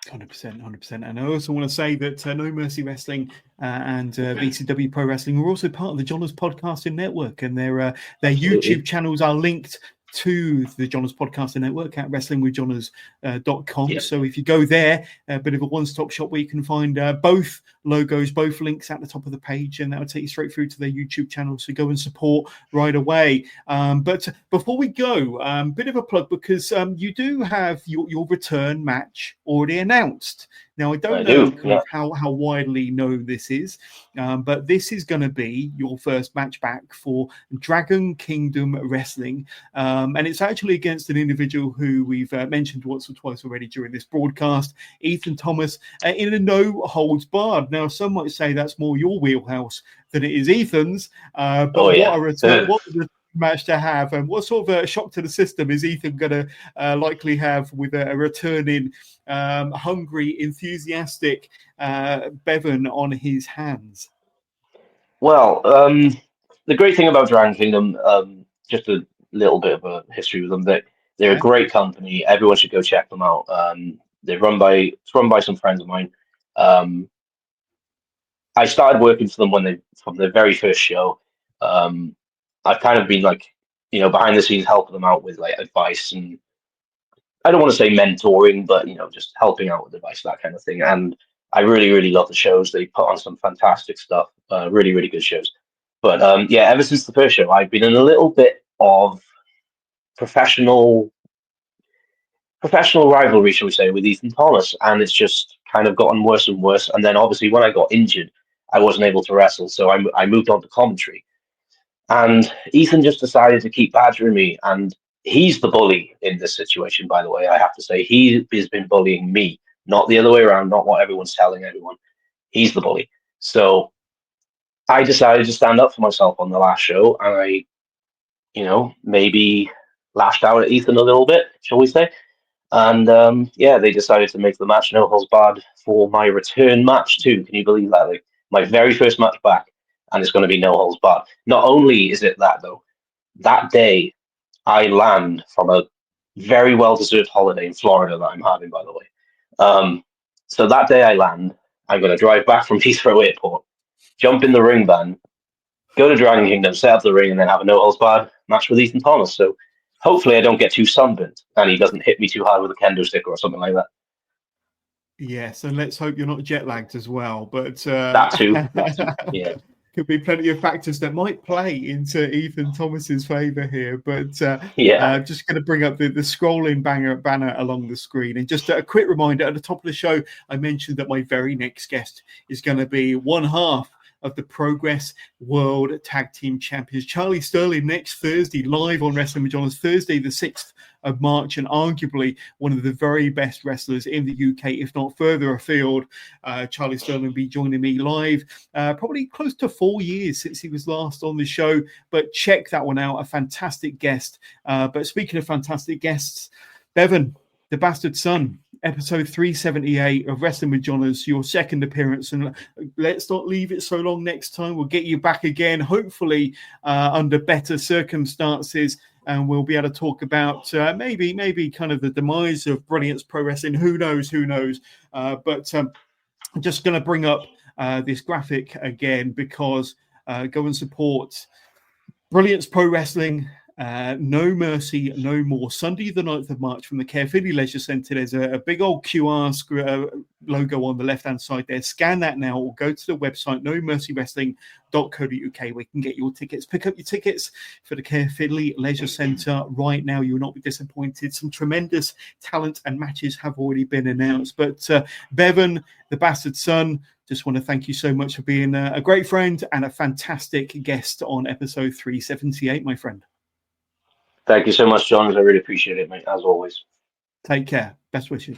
100%. And I also want to say that No Mercy Wrestling and VCW Pro Wrestling are also part of the Johners Podcasting Network, and their YouTube channels are linked to the Johners Podcasting Network at wrestlingwithjohners.com. Yep. So if you go there, a bit of a one-stop shop where you can find both logos, both links at the top of the page, and that will take you straight through to their YouTube channel. So go and support right away. But before we go, bit of a plug, because you do have your return match already announced. Now, I don't know how widely known this is, but this is going to be your first match back for Dragon Kingdom Wrestling. And it's actually against an individual who we've mentioned once or twice already during this broadcast, Ethan Thomas, in a no-holds-barred. Now, some might say that's more your wheelhouse than it is Ethan's, but what a return match to have, and what sort of a shock to the system is Ethan going to likely have with a returning hungry, enthusiastic Bevan on his hands? Well, the great thing about Dragon Kingdom, just a little bit of a history with them, they're a great company. Everyone should go check them out. It's run by some friends of mine. I started working for them from their very first show. I've kind of been behind the scenes helping them out with advice, and I don't want to say mentoring, but just helping out with advice, that kind of thing. And I really, really love the shows. They put on some fantastic stuff, really, really good shows. But ever since the first show, I've been in a little bit of professional rivalry, shall we say, with Ethan Thomas, and it's just kind of gotten worse and worse. And then obviously when I got injured, I wasn't able to wrestle, so I moved on to commentary. And Ethan just decided to keep badgering me, and he's the bully in this situation, by the way. I have to say, he has been bullying me, not the other way around, not what everyone's telling everyone. He's the bully. So I decided to stand up for myself on the last show, and I, maybe lashed out at Ethan a little bit, shall we say. And they decided to make the match no holds barred for my return match too. Can you believe that? Like, my very first match back, and it's going to be no holds barred. Not only is it that though, that day I land from a very well deserved holiday in Florida that I'm having, by the way. So that day I land, I'm going to drive back from Heathrow Airport, jump in the ring van, go to Dragon Kingdom, set up the ring, and then have a no holds barred match with Ethan Thomas. So hopefully I don't get too sunburnt and he doesn't hit me too hard with a kendo stick or something like that. Yes, and let's hope you're not jet lagged as well. But That too. Yeah. Could be plenty of factors that might play into Ethan Thomas's favour here. But just going to bring up the scrolling banner along the screen. And just a quick reminder, at the top of the show, I mentioned that my very next guest is going to be one half of the Progress World Tag Team Champions, Charlie Sterling, next Thursday, live on Wrestling with John's, Thursday the 6th of March, and arguably one of the very best wrestlers in the UK, if not further afield. Charlie Sterling will be joining me live, probably close to 4 years since he was last on the show, but check that one out, a fantastic guest. But speaking of fantastic guests, Bevan, the Bastard Son, episode 378 of Wrestling with Johners, your second appearance, and let's not leave it so long next time. We'll get you back again, hopefully under better circumstances, and we'll be able to talk about maybe kind of the demise of Brilliance Pro Wrestling. Who knows? But I'm just going to bring up this graphic again, because go and support Brilliance Pro Wrestling. No Mercy, No More. Sunday, the 9th of March, from the Caerphilly Leisure Centre. There's a big old QR logo on the left-hand side there. Scan that now, or go to the website, nomercywrestling.co.uk, where you can get your tickets. Pick up your tickets for the Caerphilly Leisure Centre right now. You will not be disappointed. Some tremendous talent and matches have already been announced. But Bevan, the Bastard Son, just want to thank you so much for being a great friend and a fantastic guest on episode 378, my friend. Thank you so much, John. I really appreciate it, mate, as always. Take care. Best wishes.